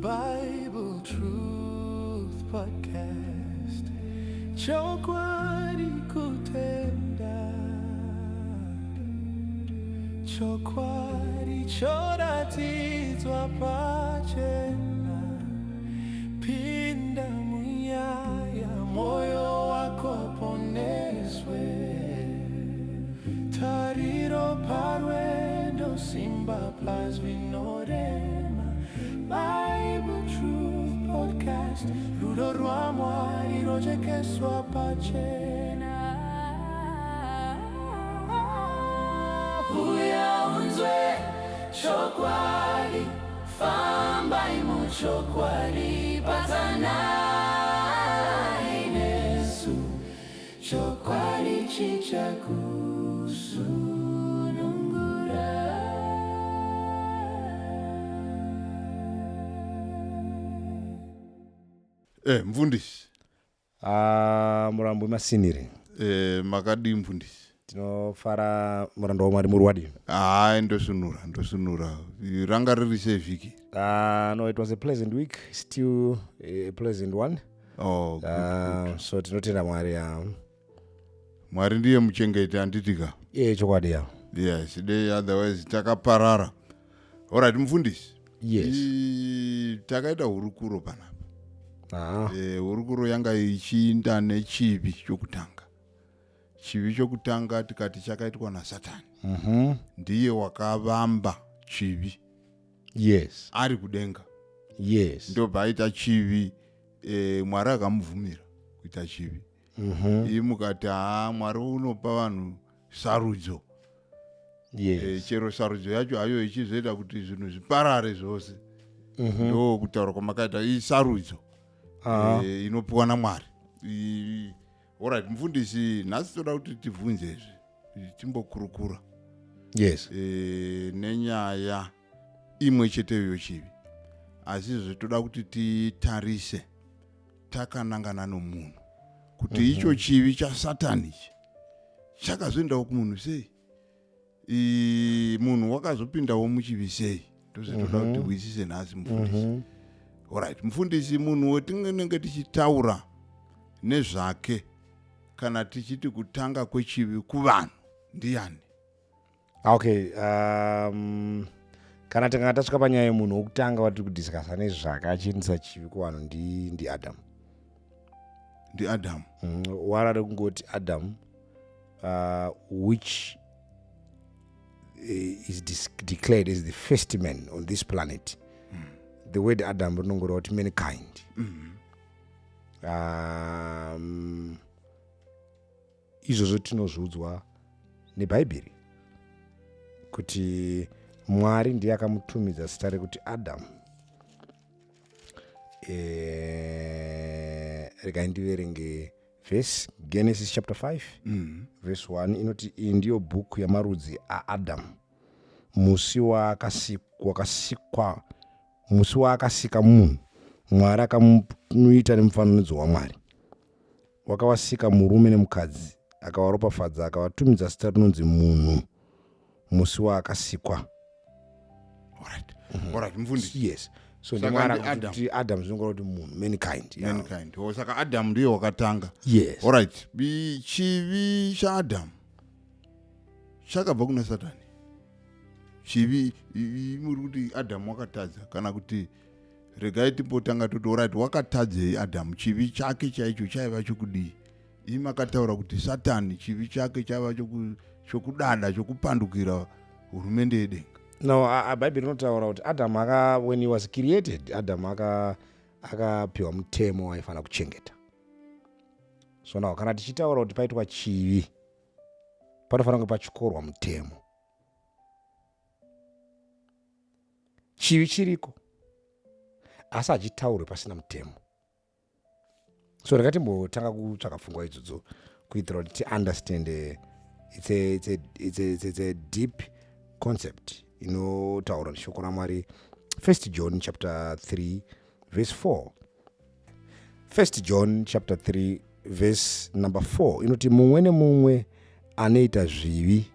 Bible Truth Podcast. Chokwadi kutenda. Chokwadi choratizwa pachena. Pinda muyaya moyo wako poneswe. Tariro parwendo simba plus vinorema. Bible Truth Podcast. Rudo rwamwa iroje keswa pachena. Uya unzwe chokwadi. Famba imo chokwadi. Patana inesu. Chokwadi chichakusu. Mfundisi. Murambwi Masinire. Makadi mfundisi. Tinofara murando wamari murwadi. Ndosunura. Ranga riri sevhiki. No, it was a pleasant week. Still a pleasant one. Oh, good. So tinotenda Mwari. Mwari ndiye muchengeti anditika. Chokwadi ya. Yes, otherwise takaparara. Alright, mfundisi. Yes. Takaita hurukuro panapa. Hurukuro yanga ichiinda nechivi chokutanga. Chivi chokutanga tikati chakaitwa naSatani. Ndiye wakavamba chivi. Yes. Ari kudenga. Yes. Ndo paita chivi, Mwari akamuvhumira kuita chivi. Mukati Mwari unopa vanhu sarudzo. Yes. Chero sarudzo yacho hayo ichizoita kuti zvinhu zviparare zvose. Ndo kutaura kwamakaita isarudzo. Inopiwa naMwari. Alright, mfundisi, nhasi toda kuti tibvunze timbokurukura. Yes. Nenyaya imwe cheteyo yochivi. Asi zvitoda kuti titarise takanangana nomunhu. Kuti icho chivi chaSatani chakazoendawo kumunhu sei? Munhu wakazopindawo muchivi sei? Ndozvitoda kuti tizwisise nhasi mfundisi. Alright, mfundisi, munhu wetinenge tichitaura nezvake kana tichiti kutanga kwechivi kuvanhu ndiani? Okay, kana tikanga tasvika panyaya yemunhu wokutanga watiri kudhiskasa nezvake achiendesa chivi kuvanhu ndi Adam. Ndi Adam. Warada kungoti Adam, which is declared as the first man on this planet. The word Adam rinongoreva kuti mankind. Izvozvo tinozviudzwa neBhaibheri kuti Mwari ndiye akamutumidza zita rekuti Adam. Regai ndiverenge verse Genesis chapter 5 verse 1 inoti iyi ndiyo bhuku yamarudzi aAdam, musi waakasika munhu. Mwari akamuita nemufananidzo waMwari. Wakavasika murume nemukadzi, akawaropafadza, akavatumidza zita rinonzi munhu musi waakasikwa. Alright, mfundisi. Yes. So ndimwari kuti Adam zvinongoreva kuti munhu, mankind. Mankind. Saka Adam ndiye wakatanga. Yes. Alright, chivi chaAdam chakabva kuna Satani. Chivi muri kuti Adam wakatadza kana kuti regai timbotanga toti alright, wakatadzei Adam? Chivi chake chaicho chaiva chokudii? Makataura kuti Satani chivi chake chaiva chokudada, chokupandukira hurumende yedenga. No, Bible inotaura kuti Adam when he was created, Adam akapiwa mutemo waifana kuchengeta. So now kana tichitaura kuti paitwa chivi, panofana kunge pachikorwa mutemo. Chivi chiriko, asi hachitaure pasina mutemo. So rakatimbotanga kutsvaka pfungwa idzodzo kuitira kuti understand it's a deep concept inotaura shoko raMwari. 1 John chapter 3 verse 4. 1 John chapter 3 vhesi number 4 inoti mumwe nemumwe anoita zvivi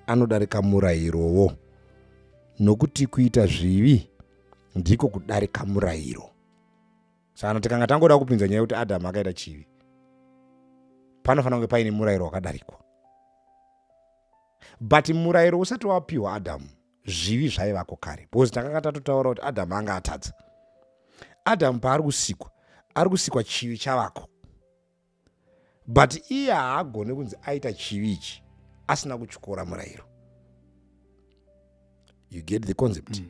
anodarika murayirowo, nokuti kuita zvivi ndiko kudarika murayiro. Saka tikanga tangoda kupinza nyaya yekuti Adamu akaita chivi, panofanira kunge paine murayiro wakadarikwa. But murayiro usati wapiwa Adamu, zvivi zvaivako kare, because takanga tatotaura kuti Adamu anga atadza. Adamu paari kusikwa chivi chavako, but iye haagone kunzi aita chivi ichi asina kutyora murayiro. You get the concept?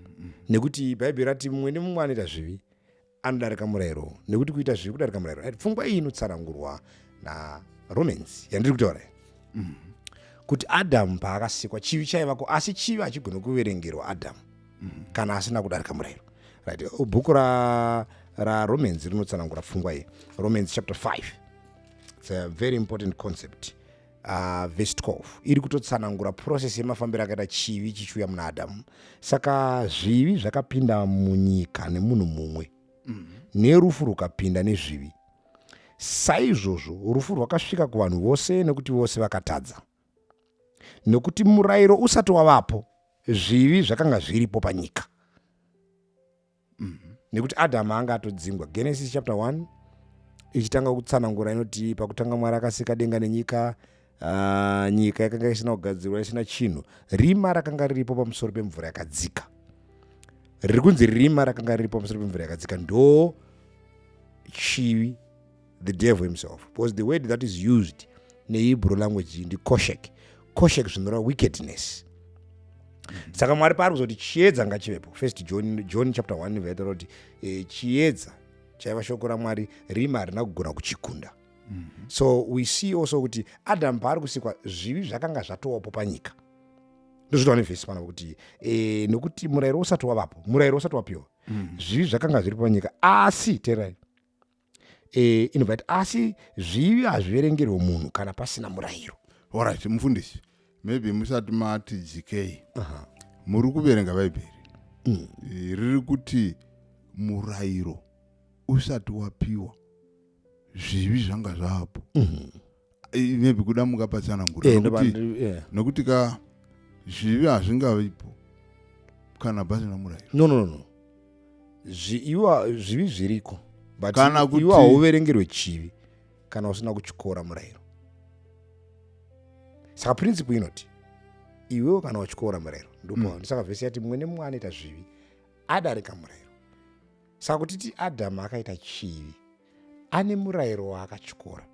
Nekuti Bhaibheri rati mumwe nemumwe anoita zvivi anodarika murayiro, nekuti kuita zvivi kudarika murayiro. Pfungwa iyi inotsanangurwa naRomans yandiri kutaura kuti Adamu paakasikwa chivi chaivako, asi chivi hachigone kuverengerwa Adamu kana asina kudarika murayiro. Right. Bhuku raRomans rinotsanangura pfungwa iyi. Romans chapter 5. It's a very important concept. Verse 12 iri kutotsanangura process yemafambiro akaita chivi chichiuya muna Adamu. Saka zvivi zvakapinda munyika nemunhu mumwe, nerufu rukapinda nezvivi. Saizvozvo rufu rwakasvika kuvanhu vose nekuti vose vakatadza. Nokuti murayiro usati wavapo, zvivi zvakanga zviripo panyika. Nekuti Adamu anga atodzingwa. Genesis chapter 1 ichitanga kutsanangura inoti pakutanga Mwari akasika denga nenyika, nyika yakanga isina kugadzirwa, isina chinhu. Rima rakanga riripo pamusoro pemvura yakadzika. Riri kunzi rima rakanga riripo pamusoro pemvura yakadzika ndo chivi, the devil himself. Because the word that is used in the Hebrew language ndi koshek. Koshek zvinoreva wickedness. Saka Mwari paari kuzoti chiedza ngachivepo. First John chapter 1 vaitaura kuti chiedza chaiva shoko raMwari, rima harina kugona kuchikunda. So we see also kuti Adamu paari kusikwa zvivi zvakanga zvatowapo panyika. Ndozvitaura nevhesi pana kuti nokuti murayiro usati wavapo, murayiro usati wapiwa, zvivi zvakanga zviri panyika. Asi terai, inobva kuti asi zvivi hazviverengerwe munhu kana pasina murayiro. Alright, mufundisi, maybe musati mati jikei muri kuverenga Bhaibheri riri kuti murayiro usati wapiwa zvivi zvanga zvapo. Maybe kuda mukapatsanangura nokuti ka zvivi hazvingavipo kana pasina murayiro. No. Zvivi zviriko, but iwe hauverengerwe chivi kana usina kutyora murayiro. Saka principle inoti iwewe kana watyora murayiro ndipo saka vhesi yati mumwe nemumwe anoita zvivi adarika murayiro. Saka kutiti Adamu akaita chivi ane murayiro waakatyora.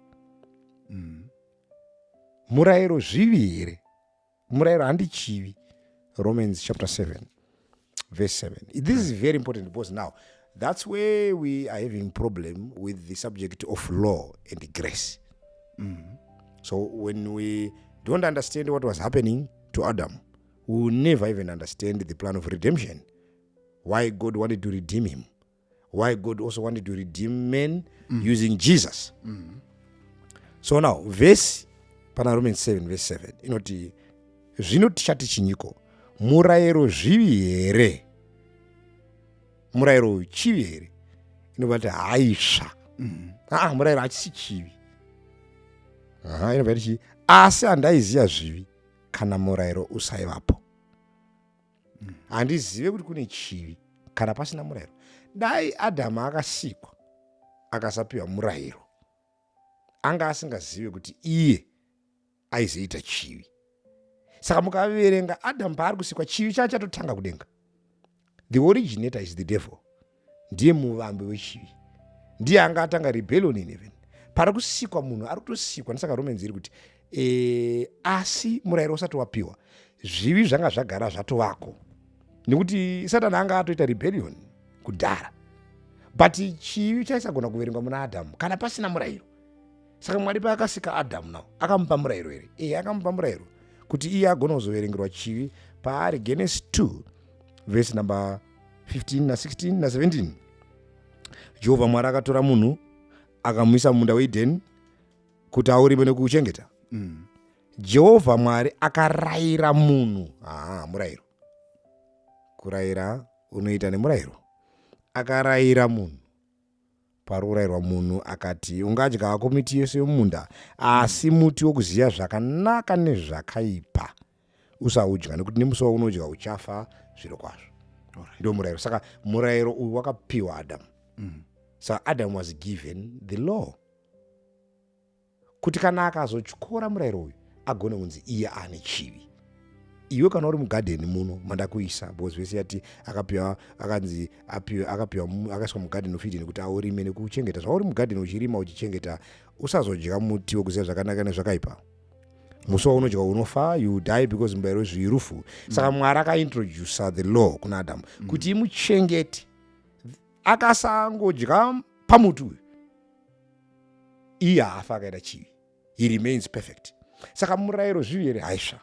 Murayiro zvivi here? Murayiro handi chivi. Romans chapter 7 verse 7. This is very important because now that's where we are having problem with the subject of law and grace. So when we don't understand what was happening to Adam, we will never even understand the plan of redemption. Why God wanted to redeem him. Why God also wanted to redeem men using Jesus. So now, verse pana Romans 7 verse 7 inoti zvino tichati chinyiko, murayiro zvivi here? Murayiro chivi here? Inobva kuti haisva. Murayiro hachisi chivi. Inobva kuti asi handaiziva zvivi kana murayiro usaivapo. Handizive kuti kune chivi kana pasina murayiro. Dai Adamu akasikwa akasapiwa murayiro, anga asingazive kuti iye aizoita chivi. Saka mukaverenga Adamu paari kusikwa, chivi chacho chatotanga kudenga. The originator is the devil. Ndiye muvambi wechivi, ndiye anga atanga rebellion in heaven. Para kusikwa munhu ari kutosikwa. Ndisaka Romans iri kuti asi murayiro usati wapiwa, zvivi zvanga zvagara zvatovako, nekuti Satani anga atoita rebellion kudhara. But chivi chaisagona kuverengwa muna Adamu kana pasina murayiro. Saka Mwari paakasika Adamu nawo akamupa murayiro here. Akamupa murayiro kuti iye agona kuzoverengerwa chivi. Paari Genesis 2 verse number 15 na 16 na 17. Jehovha Mwari akatora munhu akamuisa mumunda weEdheni kuti aurime nekuuchengeta. Jehovha Mwari akarayira munhu. Murayiro. Kurayira unoita nemurayiro. Akarayira munhu parurayirwa munhu akati ungadya hako miti yose yomunda asi muti wokuziva zvakanaka nezvakaipa usaudya nekuti nemusi waunodya uchafa zviro kwazvo. Ndio murayiro. Saka murayiro uyu wakapiwa Adamu. Saka Adam was given the law kuti kana akazotyora murayiro uyu agone kunzi iye ane chivi. Iwe kana uri mugadheni muno mandakuisa because vese yati akapiwa akanzi akaiswa mugadheni of Eden kuti aurime nekuchengeta. Zvauri mugadheni uchirima uchichengeta usazodya muti wokuziva zvakanaka nezvakaipa. Musi waunodya unofa, you die because murayiro zvirufu. Saka Mwari akaintroduce the law kuna Adamu kuti imuchengete. Akasangodya pamuti uyu iye haafa akaita chivi. He remains perfect. Saka murayiro zviviri haisva.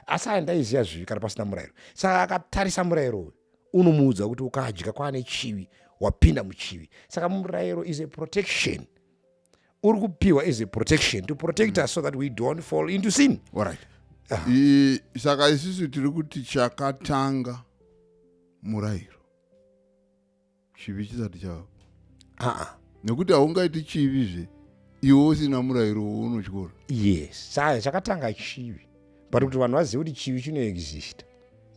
Asi handaiziva zvivi kana pasina murayiro. Saka akatarisa murayiro uyu unomuudza kuti ukadya kwaane chivi wapinda muchivi. Saka murayiro is a protection. Uri kupiwa is a protection to protect us so that we don't fall into sin. Alright. Saka isusu tiri kuti chakatanga murayiro chivi chisati chavo. Nekuti haungaiti chivizve iwe usina murayiro unotyora. Yes. Saka chakatanga chivi. But kuti vanhu vazive kuti chivi chinoexista,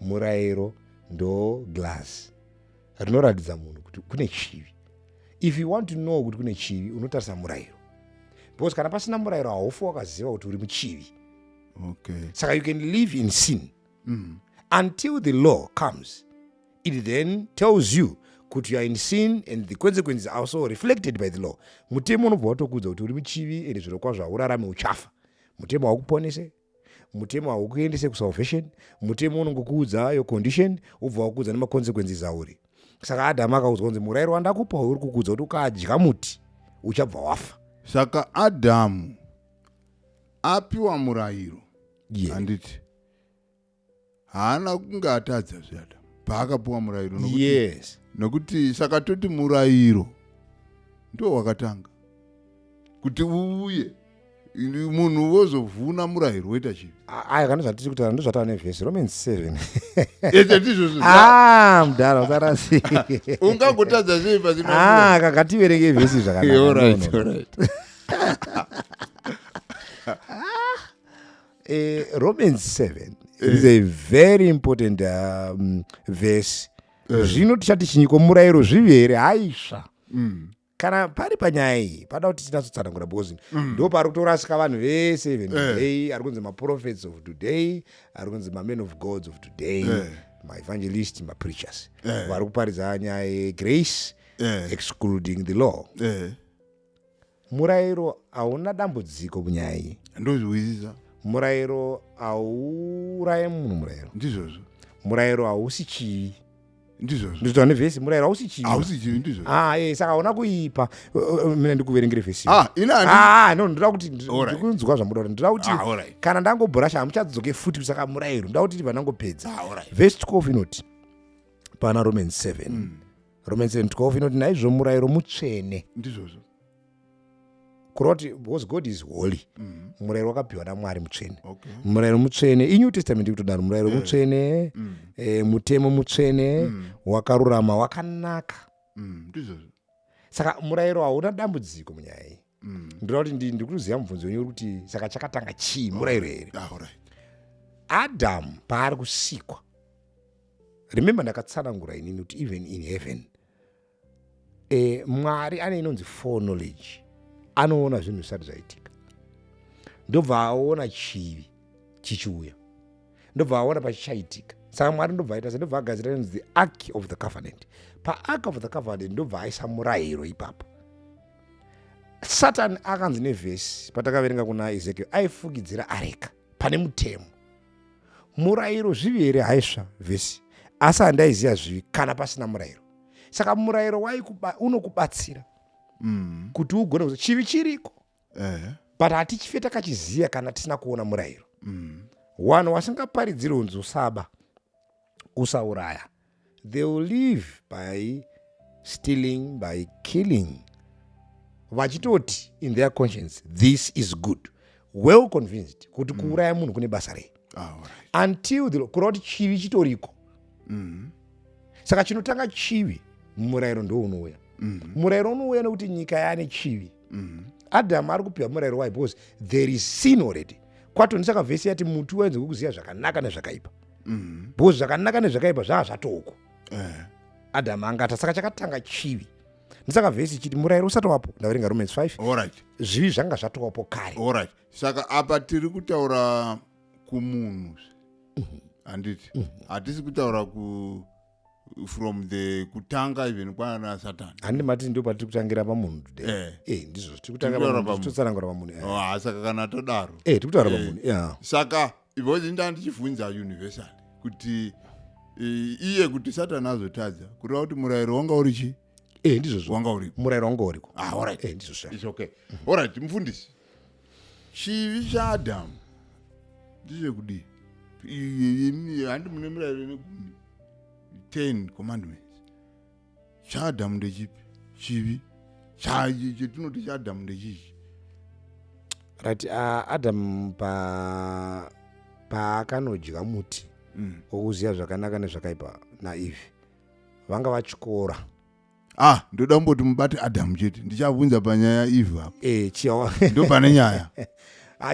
murayiro ndo glass rinoratidza munhu kuti kune chivi. If you want to know kuti kune chivi unotarisa murayiro. Because kana pasina murayiro haufi wakaziva kuti uri muchivi. Okay. Saka you can live in sin until the law comes. It then tells you kuti you are in sin and the consequences are also reflected by the law. Mutemo unobva watokudza kuti uri muchivi ende zviro kwazvo haurarame uchafa. Mutemo haukuponese. Mutemo haukuendese kusalvation. Mutemo unongokuudza your condition ubva wakuudza nemaconsequences auri. Saka Adamu akaudzwa kunzi murayiro wandakupa uri kukuudza kuti ukadya muti uchabva wafa. Saka Adamu apiwa murayiro. Handiti haana kunge atadza zviada paakapiwa murayiro. Yes. Nokuti saka toti murayiro ndo wakatanga kuti uye munhu wozovhuna murayiro woita chivi. Aya kana zvatiri kutaura ndozvataura nevhesi Romans 7. Ete ndizvo Mudhara usarasi. Ungangotadza sei pasina. Kakativerenge vhesi zvakanaka. Alright. Romans 7 is a very important verse. Zvino tichati chinyiko murayiro zviviri haisva. Kana pari panyaya iyi pada kuti tinatsotsanangura because ndo pari kutorasika vanhu vese even today, ari kunzi maprophets of today, ari kunzi mamen of gods of today, maevangelists, mapreachers vari kuparidza nyaya yegrace excluding the law. Murayiro hauna dambudziko munyaya iyi. Ndozvizisa. Murayiro hauraye munhu. Murayiro ndizvozvo. Murayiro hausi chivi. Ndizvozvo. Ndizvo nevhesi murayiro hausi chivi. Hausi chivi ndizvozvo. Saka hauna kuipa. Mina ndikuverengere vhesi. No, ndoda kuti ndikunzwa zvamuda kuti ndoda kuti kana ndangobhurasha hamuchadzoke futi kusaka murayiro. Ndoda kuti ndibva ndangopedza. Vhesi 12 inoti pana Romans 7. Romans 7:12 inoti naizvo murayiro mutsvene. Ndizvozvo. Kuroti because God is holy. Murayiro wakapiwa naMwari mutsvene. Murayiro mutsvene. INew Testament kutodaro murayiro mutsvene, mutemo mutsvene, wakarurama, wakanaka. Ndizvozvo. Saka murayiro hauna dambudziko munyaya iyi. Ndoda kuti ndikuziva mubvunzo wenyu kuti saka chakatanga chii murayiro here. Adamu paari kusikwa. Remember ndakatsanangura inini kuti even in heaven Mwari ane inonzi foreknowledge. Anoona zvinhu zvisati zvaitika. Ndobva aona chivi chichiuya. Ndobva aona pachichaitika. Saka Mwari ndobva aita ndobva agadzira inonzi the ark of the covenant. Pa-ark of the covenant ndobva aisa murayiro ipapo. Satani akanzi nevhesi patakaverenga kuna Ezekiel aifukidzira areka pane mutemo. Murayiro zviviri haisva vhesi. Asi handaiziva zvivi kana pasina murayiro. Saka murayiro unokubatsira kuti ugone kuziva chivi chiriko. But hatichife takachiziva kana tisina kuona murayiro. Wanhu wasingaparidziri unzi usaba, usauraya. They will live by stealing, by killing. Vachitoti in their conscience, this is good. Well convinced kuti kuuraya munhu kune basa rei. Until kuroti chivi chitoriko. Saka chinotanga chivi murayiro ndo unouya. murayiro unouya nekuti nyika yaane chivi. Adhamu ari kupiwa murayiro wayo because there is sin already. Kwato ndisaka vhesi yati muti wainze kuziva zvakanaka nezvakaipa. Because zvakanaka nezvakaipa zvaa zvatoko. Adhamu angata saka chakatanga chivi. Ndisaka vhesi chiti murayiro usati wapo ndaverenga Romans 5. Alright. Zvivi zvanga zvatowapo kare. Alright. Saka apa tiri kutaura kumunhu. Handiti. Hatisi kutaura from the kutanga even kwana Satan. Handi mati ndio patiri kutangira pamunhu today. Ndizvo tiri kutangira pamunhu. Totsanangura pamunhu. Saka kana todaro. Tiri kutaura pamunhu. Yeah. Saka ivozi ndichivhunza universal kuti iye kuti Satan azotadza kureva kuti murayiro wanga uri chi? Ndizvo wanga uri. Murayiro wanga uriko. Alright. Ndizvo. It's okay. Alright, mufundisi. Chivi chaAdamu ndiche kudi. Handi mune murayiro nekumi. 10 commandments. ChaAdamu ndechipi? Chivi. Chetinoti chaAdamu ndechichi. Right, Adamu paakanodya muti wokuziva zvakanaka nezvakaipa naEve vanga vatyora. Ndoda kumboti mubate Adamu chete. Ndichabvunza panyaya Eve apo. Ndo pane nyaya.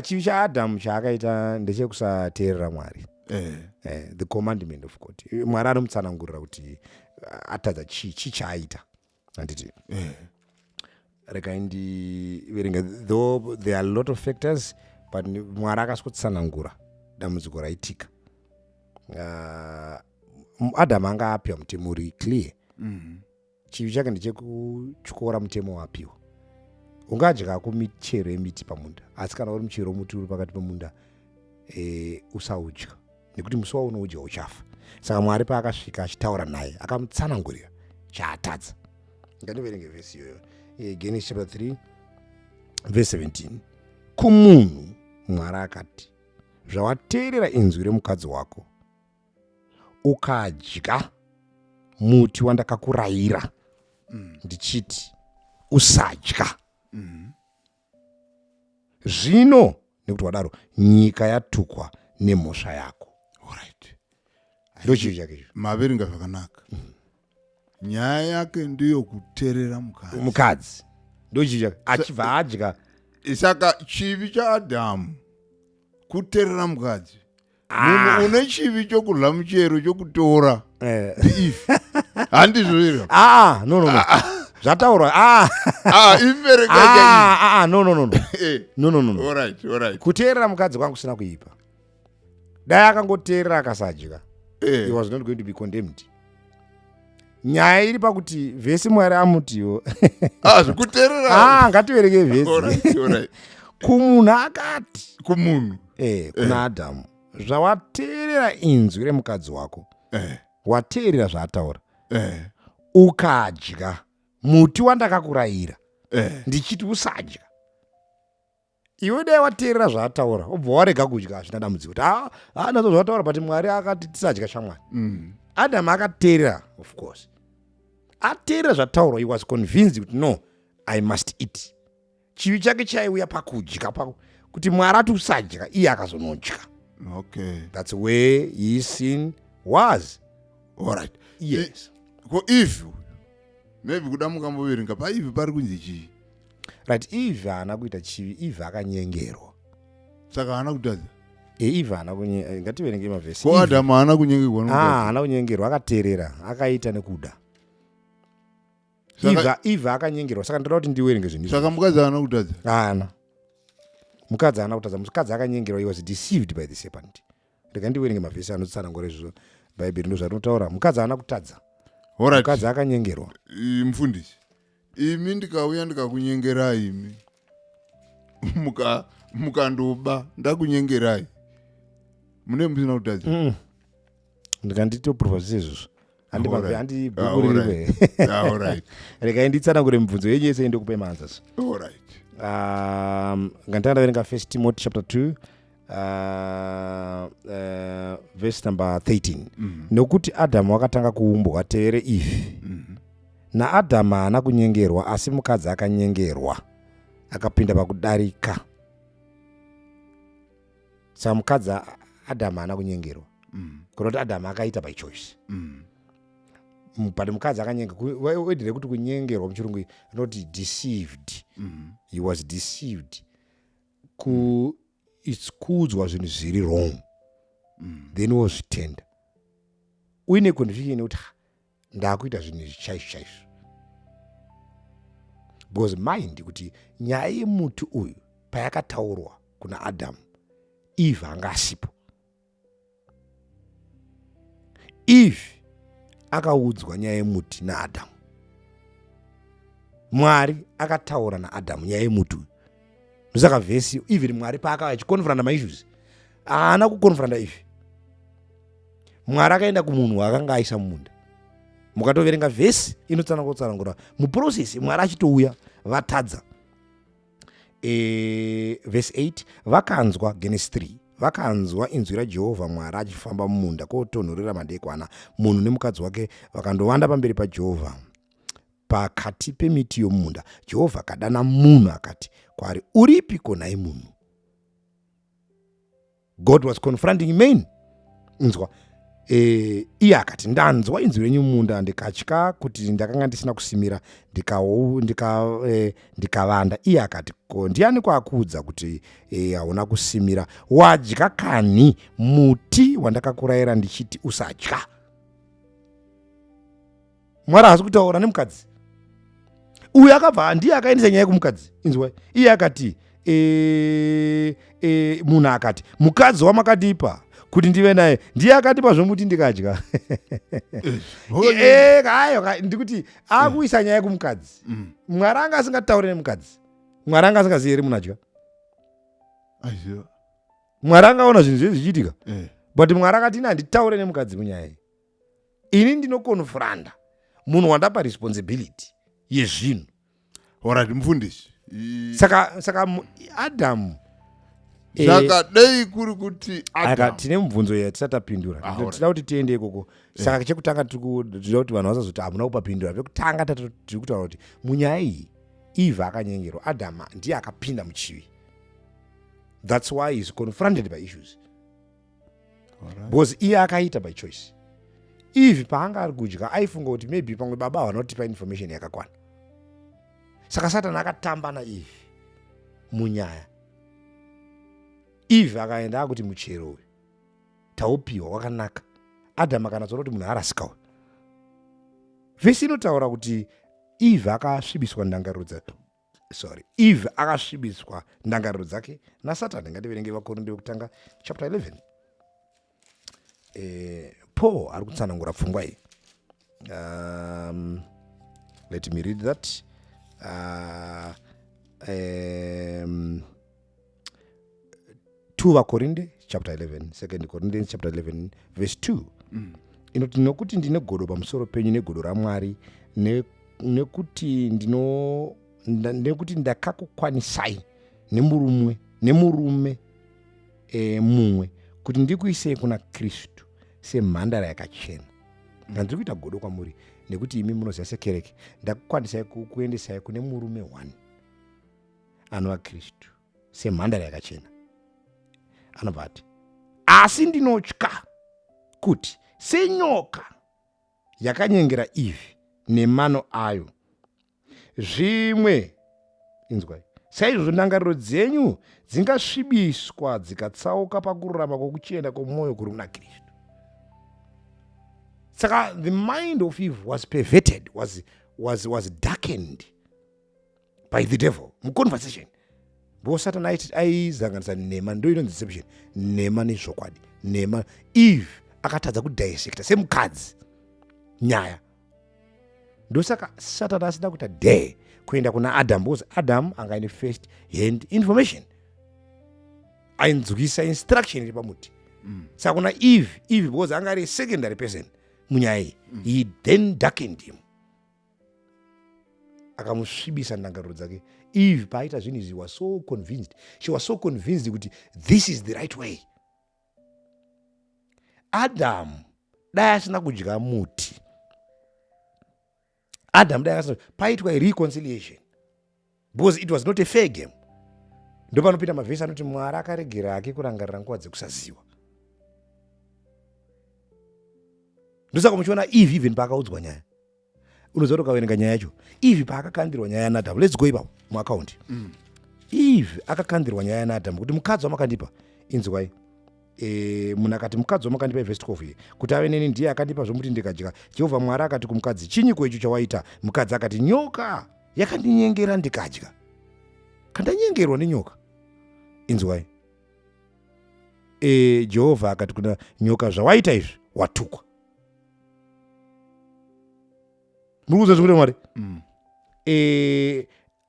Chivi chaAdamu chaakaita ndechekusateerera Mwari. The commandment of God. Mwari anomutsanangurira kuti atadza chi chaaita. Handiti. Rega ndiverenga, though there are a lot of factors, but Mwari akasotsanangura dambudziko raitika. Adamu anga apiwa mutemo uri clear. Chivi chake ndechekutyora mutemo wapiwa. Ungadyako michero yemiti pamunda, asi kana uri muchero muti uri pakati pemunda usaudya, nekuti musi waunoudya uchafa. Saka Mwari paakasvika achitaura naye akamutsanangurira chaatadza. Ngandiverenge vhesi iyoyo. Genesis chapter 3 verse 17. Kumunhu Mwari akati, zvawateerera inzwi remukadzi wako ukadya muti wandakakurayira ndichiti usadya, zvino nekuti wadaro nyika yatukwa nemhosva yako. Alright. Ndo chivi chake. Maverenga zvakanaka. Nyaya yake ndiyo kuteerera mukadzi. Ndo chivi chake. Achibva adya. Saka chivi chaAdamu kuteerera mukadzi. Munhu une chivi chokudya muchero chokutora Eve. Handizvo iro. No. Zvataurwa. Ivereka. No. Alright. Kuteerera mukadzi kwangu kusina kuipa. Dai akangoteerera akasadya, he was not going to be condemned. Nyaya iri pakuti vhesi Mwari amutiwo. Zvikuteerera. Ngativerenge vhesi. Alright. Kumunhu akati. Kumunhu. Kuna Adamu. Zvawateerera inzwi remukadzi wako. Wateerera zvaataura. Ukadya muti wandakakurayira. Ndichiti usadya. Iwe dai wateerera zvaataura, obva warega kudya, hazvina dambudziko. Kuti nazvo zvataura, but Mwari akati tisadya shamwari. Adamu akateerera, of course. Ateerera zvataurwa, he was convinced kuti no, I must eat. Chivi chake chaiuya pakudya, kuti Mwari ati usadya, iye akazonodya. Okay. That's where his sin was. Alright. Yes. Ko Eve, maybe kuda mukamboverenga paEve pari kunzi chii? Right, Eve haana kuita chivi, Eve akanyengerwa. Saka haana kutadza? Eve haana kunyengerwa. Ngativerenge mavhesi. Ko Adamu haana kunyengerwa nokutadza? Haana kunyengerwa, akateerera, akaita nekuda. Eve akanyengerwa, saka ndoda kuti ndiverenge zvinhu. Saka mukadzi haana kutadza? Haana. Mukadzi haana kutadza, mukadzi akanyengerwa, he was deceived by the serpent. Rega ndiverenge mavhesi anotsanangura izvozvo. Bhaibheri ndozvarinotaura. Mukadzi haana kutadza. Mukadzi akanyengerwa. Mufundisi, imi ndikauya ndikakunyengerai imi. Mukandoba ndakunyengerai. Mune musina kutadza? Ndikanditoprova izvozvo. Handibhukurire. Alright. Rega nditsanangure mibvunzo yenyu yese ndikupe manswers. Alright. Nganditaverenga 1 Timothy chapter 2 verse number 13. Nokuti Adamu akatanga kuumbwa ateere Eve. NaAdamu haana kunyengerwa, asi mukadzi akanyengerwa akapinda pakudarika. Saka mukadzi Adamu haana kunyengerwa. Kunoti Adamu akaita by choice. pati mukadzi akanyenga wedhire kuti kunyengerwa muchirungu inoti deceived. He was deceived. It's kuudzwa zvinhu zviri wrong. Then wozvitenda uine conviction yekuti ndakuita zvinhu chaizvo. Because mind kuti nyaya yemuti uyu payakataurwa kuna Adamu, Eve anga asipo. Eve akaudzwa nyaya yemuti naAdamu. Mwari akataura naAdamu nyaya yemuti uyu. Ndosaka vhesi even Mwari paakava achikonfranta maissues haana kukonfranta Eve. Mwari akaenda kumunhu waakanga aisa mumunda. Mukatoverenga vhesi inotsanangura muprocess Mwari achitouya vatadza. Verse 8 vakanzwa, Genesis 3, vakanzwa inzwi raJehovha Mwari achifamba mumunda kotonhorera madekwana. Munhu nemukadzi wake vakandovanda pamberi paJehovha pakati pemiti yomumunda. Jehovha akadana munhu akati kwaari, uripiko naye munhu? God was confronting men. Inzwa iye akati, ndanzwa inzwi renyu mumunda, ndikatya kuti ndakanga ndisina kusimira ndikavanda. Iye akati, ko ndiani kwakuudza kuti hauna kusimira? Wadya kani muti wandakakurayira ndichiti usadya? Mwari haasi kutaura nemukadzi uyu. Akabva ndiye akaendesa nyaya yekumukadzi. Inzwa iye akati, munhu akati, mukadzi wamakatipa kuti ndive naye ndiye akatipa zvomuti ndikadya. Hayo ndikuti akuisa nyaya yekumukadzi. Mwari anga asingataure nemukadzi. Mwari anga asingazivi here munhu adya. Mwari angaona zvinhu zvezi zvichiitika. But Mwari akati ina handitaure nemukadzi munyaya iyi. Ini ndinokonfranda munhu wandapa responsibility yezvinhu. Orati mufundisi. Saka Adamu zvakadai kuri kuti tine mubvunzo yatisati tapindura. Tinoda kuti tiende ikoko. Saka chekutanga tinoda kuti vanhu vasazoti hamuna kupapindura. Pekutanga tiri kutaura kuti munyaya iyi Eve akanyengerwa, Adamu ndiye akapinda muchivi. That's why he's confronted by issues. Because iye akaita by choice. Eve paanga ari kudya aifunga kuti maybe pamwe baba havanotipa information yakakwana. Saka Satani akatamba naEve munyaya. Eve akaenda akuti muchero uyu taupiwa wakanaka. Adamu akanatsoona kuti munhu arasikawo. Vhesi inotaura kuti Eve akasvibiswa ndangariro dzake. Eve akasvibiswa ndangariro dzake naSatani. Ngativerenge vaKorinde wekutanga chapter 11. Paul ari kutsanangura pfungwa iyi. Let me read that. 2 vaKorinde chapter 11, 2 Corinthians chapter 11 verse 2. Inoti nokuti ndine godo pamusoro penyu negodo raMwari nekuti ndakakukwanisai nemurume mumwe kuti ndikuisei kuna Kristu semhandara yakachena. Ndiri kuita godo kwamuri nekuti imi munoziva sekereke ndakukwanisai kuendesai kune murume 1 anova Kristu semhandara yakachena. Anobva ati, asi ndinotya kuti senyoka yakanyengera Eve nemano ayo, zvimwe inzwai, saizvozvo ndangariro dzenyu dzingasvibiswa dzikatsauka pakururama kwokuchienda kwomwoyo kuri muna Kristu. Saka the mind of Eve was perverted, was darkened by the devil muconversation. Bo Satani aizanganisa nhema, ndo inonzi deception. Nhema nezvokwadi. Nhema Eve akatadza kudissecta semukadzi nyaya. Ndosaka Satani asida kuita dare kuenda kuna Adamu, because Adamu anga ine first hand information. Ainzwisa instruction iri pamuti. Saka kuna Eve because anga ari secondary person munyaya iyi. He then darkened him. Akamusvibisa ndangariro dzake. Eve paita zvinhu izvi was so convinced. She was so convinced kuti this is the right way. Adamu dai asina kudya muti. Adamu dai asina paitwa reconciliation. Because it was not a fair game. Ndo panopita mavhesi anoti Mwari akaregera ake kurangarira nguva dzekusaziva. ndosaka muchiona Eve even paakaudzwa nyaya unoziva kuti ukaverenga nyaya yacho Eve paakakandirwa nyaya yaNadhabhu, let's go ipapo muakaundi. Eve akakandirwa nyaya yaNadhabhu kuti mukadzi wamakandipa inzwai, munhu akati mukadzi wamakandipa vhesi 12 kuti ave neni ndiye akandipa zvomuti ndikadya. Jehovha Mwari akati kumukadzi, chinyiko icho chawaita? Mukadzi akati, nyoka yakandinyengera ndikadya. Kandanyengerwa nenyoka. Inzwai, Jehovha akati kuna nyoka, zvawaita izvi watukwa. Murikuza zvikuti Mwari?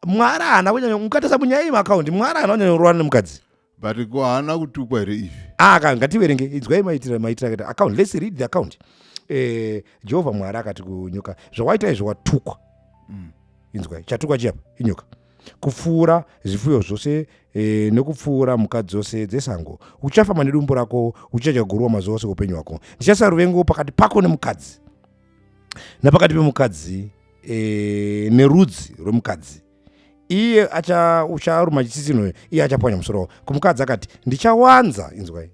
Mwari haana kunyanya, mukatasa munyaya yemakaundi, Mwari haana kunyanya kurwana nemukadzi. But ko haana kutukwa here Eve. Ngativerenge, inzwai maitira account. Let's read the account. Jehovha Mwari akati kunyoka, zvawaita izvi watukwa. Inzwai, chatukwa chiyapa inyoka. Kupfuura zvifuyo zvose nekupfuura mhuka dzose dzesango. Uchafamba nedumbu rako, uchadya guruva mazuva ose upenyu hwako. Ndichaisa ruvengo pakati pako nemukadzi, napakati pemukadzi nerudzi rwemukadzi. Iye ucharuma chisisino, iye achapwanya musoro wako. Kumukadzi akati, ndichawanza, inzwai,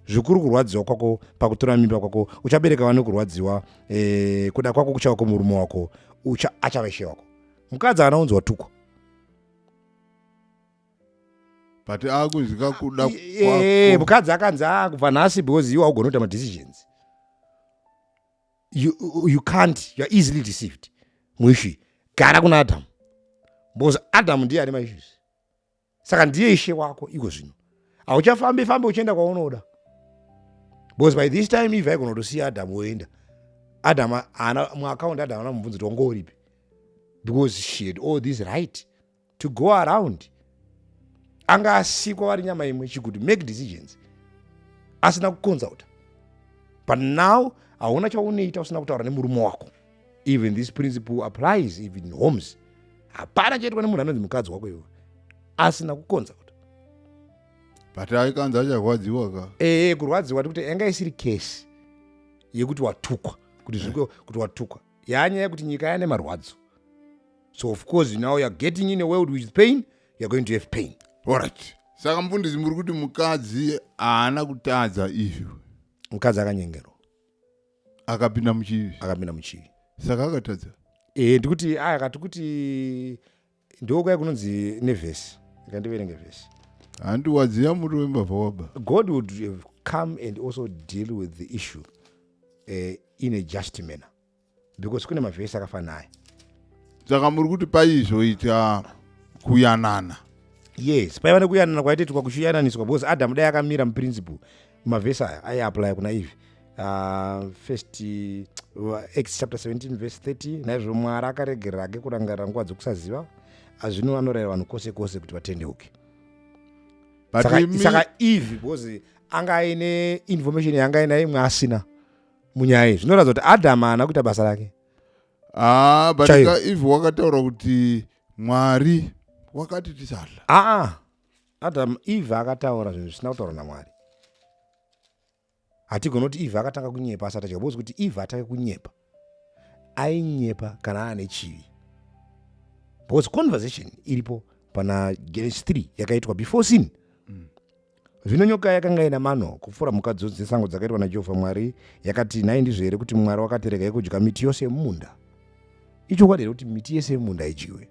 zvikuru kurwadziwa kwako pakutora mimba kwako. Uchabereka vane kurwadziwa, kuda kwako kuchava kwomurume wako, achava ishe wako. Mukadzi haana kunzi watukwa. But akuzvika kuda kwako. Mukadzi akanzi kubva nhasi because iwe haugoni kuita madecisions. You can't, you are easily deceived. Mwishi, gara kuna Adam. Because Adam ndiye ane maissues. Saka ndiye ishe wako iko zvino. Hauchafambe uchienda kwaunoda. Because by this time Eve haigona kutosiya Adam woenda. Adam muaccount Adam haana mubvunzo kuti wanga uripi. Because she had all this right to go around. Anga asikwa vari nyama imwe, she could make decisions asina kuconsulta. But now hauna chaunoita usina kutaura nemurume wako. Even this principle applies even in homes. Hapana chaitwa nemunhu anonzi mukadzi wako iwe asina kuconsulta. But aikanzi acharwadziwa ka. Kurwadziwa kuti yanga isiri case yekuti watukwa, kuti watukwa. Yanyaya kuti nyika yane marwadzo. So of course now you are getting in a world with pain, you are going to have pain. Alright. Saka mufundisi muri kuti mukadzi haana kutadza Eve. Mukadzi akanyengerwa. Akapinda muchivi. Saka akatadza. Ndikuti akati kuti ndokwai kunonzi nevhesi. Ndikandiverenge vhesi. Handiwadziya muti wembavha waba. God would have come and also deal with the issue in a just manner. Because kune mavhesi akafanaya. Saka muri kuti paizoita kuyanana. Yes, paiva nekuyanana kwaitwa kuchiyananiswa because Adam dai akamira muprinciple mavhesi aya aiapply kuna Eve. First Acts chapter 17 verse 30, naizvo Mwari akaregerera ake kurangarira nguva dzokusaziva, zvino anorayira vanhu kwose kwose kuti vatendeuke. Saka Eve because anga aine information yanga ainayo imwe asina munyaya. Zvinoratidza kuti Adam haana kuita basa rake. But Eve wakataura kuti Mwari wakati tisadla. Eve akataura zvinhu zvisina kutaura naMwari. Hatigona kuti Eve akatanga kunyepa asati adya, because kuti Eve atanga kunyepa ainyepa kana aane chivi. Because conversation iripo pana Genesis 3 yakaitwa before sin. Zvino nyoka yakanga ina mano kupfuura mhuka dzose dzesango dzakaitwa naJehovha Mwari, yakati nhai ndizvo here kuti Mwari wakati regai kudya miti yose yemumunda. Ichokwadi here kuti miti yese yemumunda idyiwe.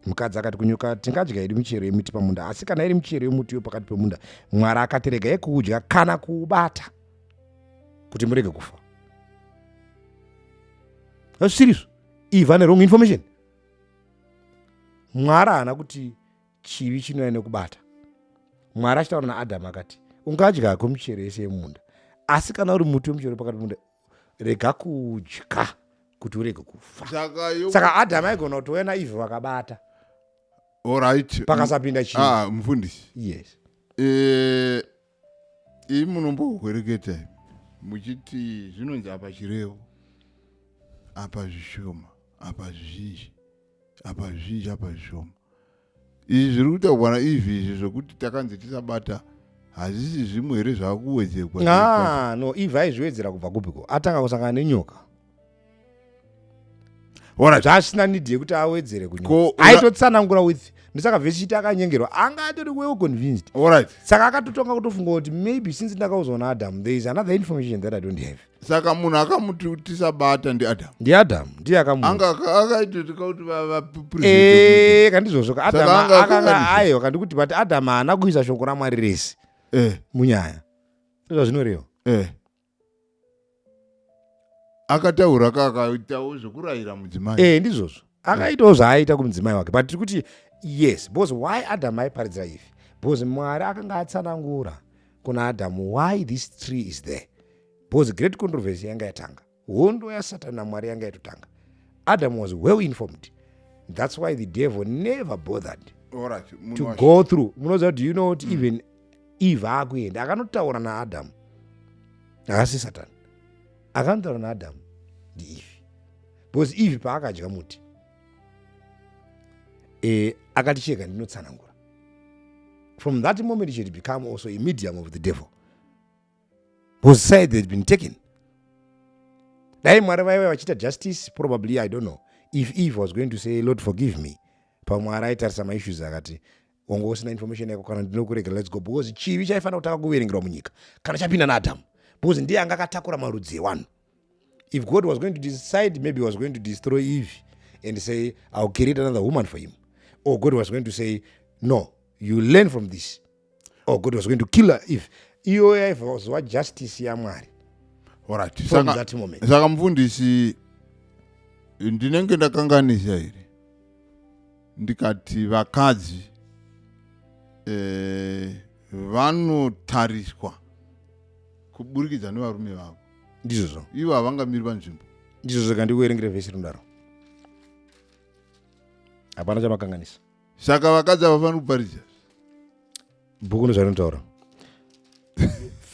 Mukadzi akati kunyoka, tingadya hedu michero yemiti pamunda, asi kana iri michero yemuti pakati pemunda, Mwari akati regai kuudya kana kuubata kuti murege kufa. That's serious. Eve ane wrong information. Mwari haana kuti chivi chinouya nekubata. Mwari achitaura naAdhamu akati, ungadya michero yese yemunda, asi kana uri muti wemuchero pakati pemunda, rega kudya kuti urege kufa. Saka Adhamu aigona kutouya naEve vakabata. Alright. Pakasapinda chivi. Mufundisi. Yes. Imi munombokwereketa muchiti zvinonzi apa chirevo, apa zvishoma, apa zvizhinji, apa zvizhinji, apa zvishoma. Izvi zviri kutaurwa naEve izvi zvokuti takanzi tisabata hazvisi zvimwe here zvakuwedzerwa. No, Eve aizviwedzera kubva kupiko, atanga kusangana nenyoka. zvaasina nidhi yekuti awedzere Ko- kunyora aitotsanangura with ndisaka vhesi chiti akanyengerwa anga atori well convinced saka akatotonga kutofunga kuti maybe since ndakaudzwa naAdam there is another information that I don't have. Saka munhu akamuti tisabata ndiAdam. ndiAdam ndiye akamuti Anga akaitotika kuti kandizvozvo Adam akanga aiwa kuti but Adam haana kuisa shoko raMwari rese munyaya ndozvazvinoreva. Akataura akaitawo zvekurayira mudzimai. Ndizvozvo akaitawo zvaaita kumudzimai wake but tiri kuti yes because why Adam aiparidzira ivi because Mwari akanga atsanangura kuna Adam why this tree is there because great controversy yanga yatanga hondo yaSatani naMwari yanga yatotanga. Adam was well informed. That's why the devil never bothered to go through. Munoziva do you know what even Eve akuenda akanotaura naAdam haasi Satani akanotaura naAdam ndiEve because Eve paakadya muti akaticheka ndinotsanangura. From that moment she had become also a medium of the devil because side had been taken. Dai Mwari vaiva vachita justice probably I don't know if Eve was going to say Lord forgive me pamwari aitarisa maissues akati wanga usina information yako kana ndinokuregera let's go because chivi chaifanira kutanga kuverengerwa munyika kana chapinda naAdam because ndiye anga akatakura marudzi ewanhu. If God was going to decide maybe he was going to destroy Eve and say I'll create another woman for him, or God was going to say no you learn from this, or God was going to kill her Eve. Iyo was what justice ya Mwari. Alright. From that moment. Saka mfundisi ndinenge ndakanganisa here ndikati vakadzi vanotariswa kuburikidza nevarume vavo. Ndizvozvo Ivo havangamiri panzvimbo. ndizvozvo kandikuverengere vhesi rundaro hapana chamakanganisa. Saka vakadzi havafaniri kuparidza bhuku ndozvarinotaura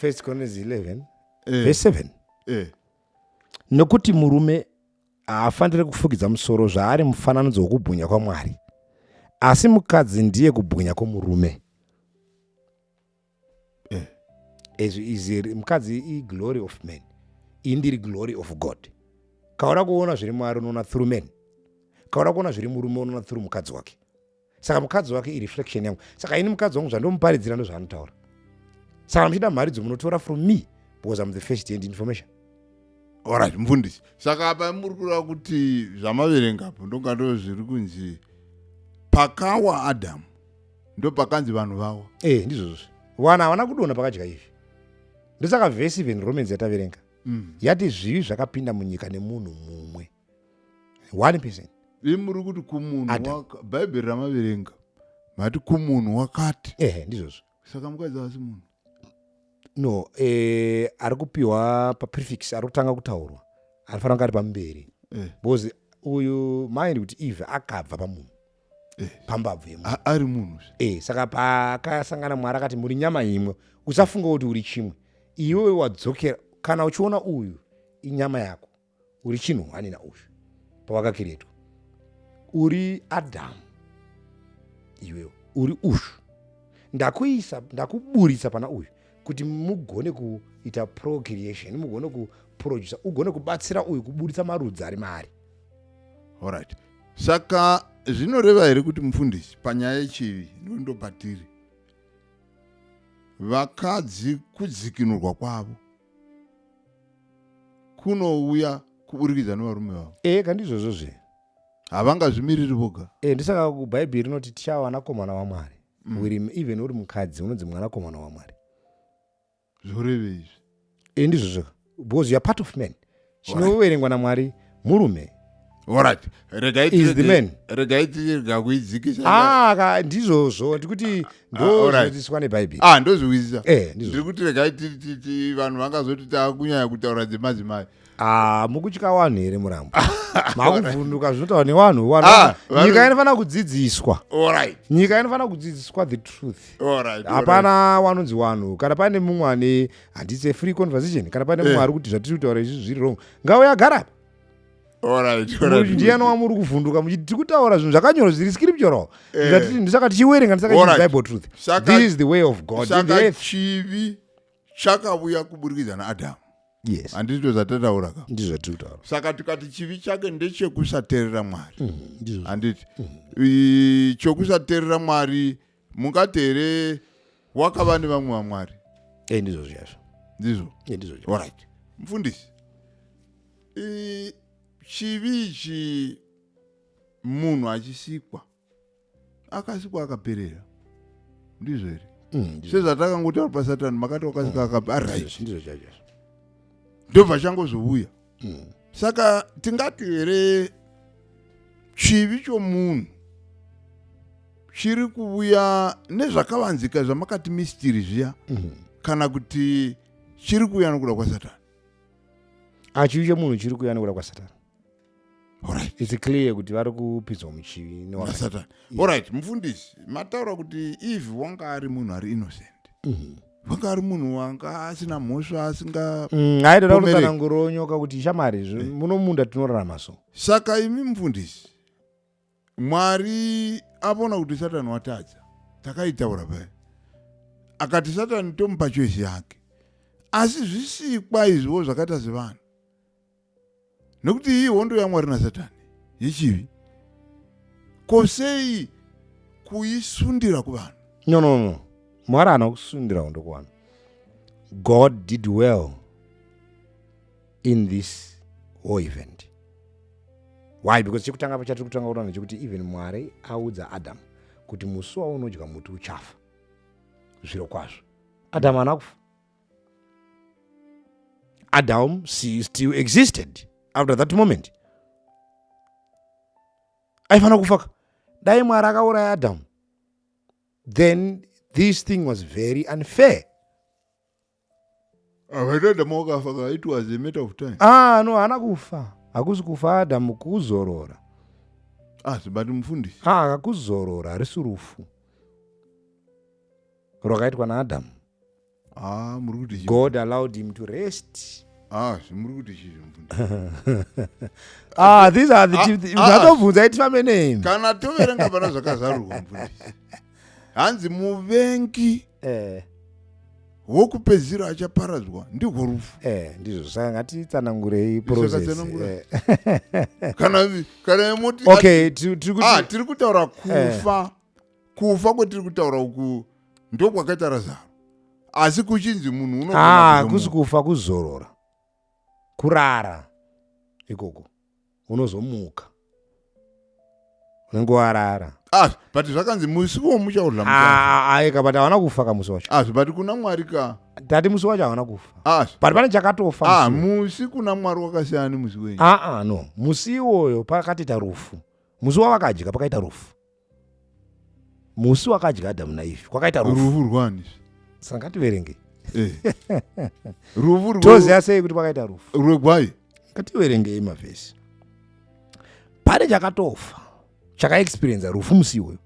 1 Chronicles 11 verse 7 nokuti murume haafaniri kufukidza musoro zvaari mufananidzo wokubwinya kwaMwari asi mukadzi ndiye kubwinya kwomurume. Mukadzi iglory of man indiri glory of God. Kaura kuona zviri Mwari unoona through men, kaura kuona zviri murume unoona through mukadzi wake. Saka mukadzi wake ireflection yangu. Saka ini mukadzi wangu zvandomuparidzira ndozvaanotaura. Saka muchida mharidzo munotora from me because I'm the first hand information. Alright mfundisi. Saka apa muri kureva kuti zvamaverengapo ndonga ndo zviri kunzi pakawa Adam ndo pakanzi vanhu vawa. Ndizvozvo wana havana kudonha pakadya ivi. Ndosaka vhesi even Romans yataverenga yati zvivi zvakapinda munyika nemunhu mumwe 1%. Muri kuti kumunhu bhaibheri ramaverenga mati kumunhu wakati. Ndizvozvo. Saka mukadzi havasi munhu. No, ari kupiwa paprefix ari kutanga kutaurwa arifanira kunge ari pamberi because uyu mind kuti Eve akabva pamunhu pambabvu yemunhu ari munhu. Saka paakasangana Mwari akati muri nyama imwe usafunga kuti uri chimwe iwe wadzokera kana uchiona uyu inyama yako uri chinhu hani nauyu pawakakiretwa uri Adam iwewe uri ushu ndakuburitsa pana uyu kuti mugone kuita procreation mugone kuproduce ugone kubatsira uyu kuburitsa marudzi ari maari. Alright. Saka zvinoreva here kuti mufundisi panyaya yechivi ndopatiri vakadzi kudzikinurwa kwavo kunouya kuburikidza nevarume vavo. Kandizvozvozve havangazvimiriri voga. Ndisaka kubhaibheri rinoti tichava vanakomana vaMwari. Even uri mukadzi unonzi mwanakomana waMwari. Zvoreve izvi. Ndizvozvo because you are part of men. Chinoverengwa naMwari murume. Alright. Is the man. Regaiti kuidzikisa. Ndizvozvo ndikuti ndozvinodzidziswa nebhaibheri. Ndozvizisa. Ndizvo. Ndikuti regaiti vanhu vangazoti takunyanya kutaura dzemadzimai. Mukutya wanhu here Murambwi. Makuvhunduka zvinotaura nevanhu. Nyika inofanira kudzidziswa. Nyika inofanira kudzidziswa the truth. Hapana wanonzi wanhu. Kana pane mumwe ane handisi free conversation. Kana pane mumwe ari kuti zvatiri kutaura izvi zviri wrong. Ngauya agara apa. Ndiani wamuri kuvhunduka muchiti tiri kutaura zvinhu zvakanyorwa zviri scriptural. Ndisaka tichiwerenga ndisaka Bible truth. This is the way of God. Saka chivi chakauya kuburikidza naAdam. Yes. handito zatataura ka Ndizvo tirikutaura. saka tikati chivi chake ndechekusateerera Mwari Ndizvo. handiti chokusateerera Mwari mungati here wakava nevamwe vaMwari Ndizvo zvazvo. ndizvo Ndizvo zvazvo. alright mufundisi chivi ichi munhu achisikwa akasikwa akaperera ndizvo here sezvatakangotaura pasatani makati wakasika alright Ndizvo zvazvo. ndobva changozouya saka tingati here chivi chomunhu chiri kuuya nezvakavanzika zvamakati mistiri zviya kana kuti chiri kuuya nokuda kwasatani Chivi chomunhu chiri kuuya nokuda kwasatani. alright It's clear kuti vari kupidzwa muchivi nasatani alright mufundisi mataura kuti if wanga ari munhu ari innocent wanga ari munhu wanga asina mhosva asinga aitoda kutsananguronyoka kuti shamari munomunda tinorarama so. saka imi mufundisi Mwari apona kuti satani watadza takaitaura paya akati satani tomupa choice yake asi zvisikwa izvo zvakaita sevanhu nekuti iyi hondo yaMwari nasatani yechivi kosei kuisundira kuvanhu No. Mwari haana kusundira hondo kuvanhu. God did well in this whole event. Why? Because chekutanga pachatiri kutanga kutaura chekuti even Mwari audza Adam kuti musi waunodya muti uchafa. Zviro kwazvo. Adam haana kufa. Adam still existed after that moment. Aifana kufa. Dai Mwari akauraya Adam, then this thing was very unfair. it was a matter of time No, haana kufa. Hakusi kufa Adam, kuzorora. but mufundisi Kakuzorora harisi rufu rwakaitwa naAdam. muri kuti God allowed him to rest. muri kuti chizvo mufundisi These are the zvatobvunza itifambe nemi. kana toverenga pana zvakazarurwa mufundisi hanzi muvengi wokupedzisira achaparadzwa ndihwo rufu Ndizvo saka ngatitsanangurei process. kana moti Okay, tiri kutaura kufa kwetiri kutaura uku ndokwakaita Razaro asi kuchinzi munhu kusi kufa kuzorora kurara ikoko unozomuka unenge warara but zvakanzi musi womuchaurira but havana kufa kamusi wacho. but kuna Mwari ka tati musi wacho havana kufa but pane chakatofa. musi kuna Mwari wakasiyana nemusi wenyu. No, musi iwoyo pakatoita rufu. Musi wavakadya pakaita rufu. Musi wakadya Adamu naIvhi kwakaita rufu rwani saka ngativerenge rufu toziva sei kuti pakaita rufu rwegwai ngativerengei mavhesi. Pane chakatofa chakaexperienza rufu musi iwoyo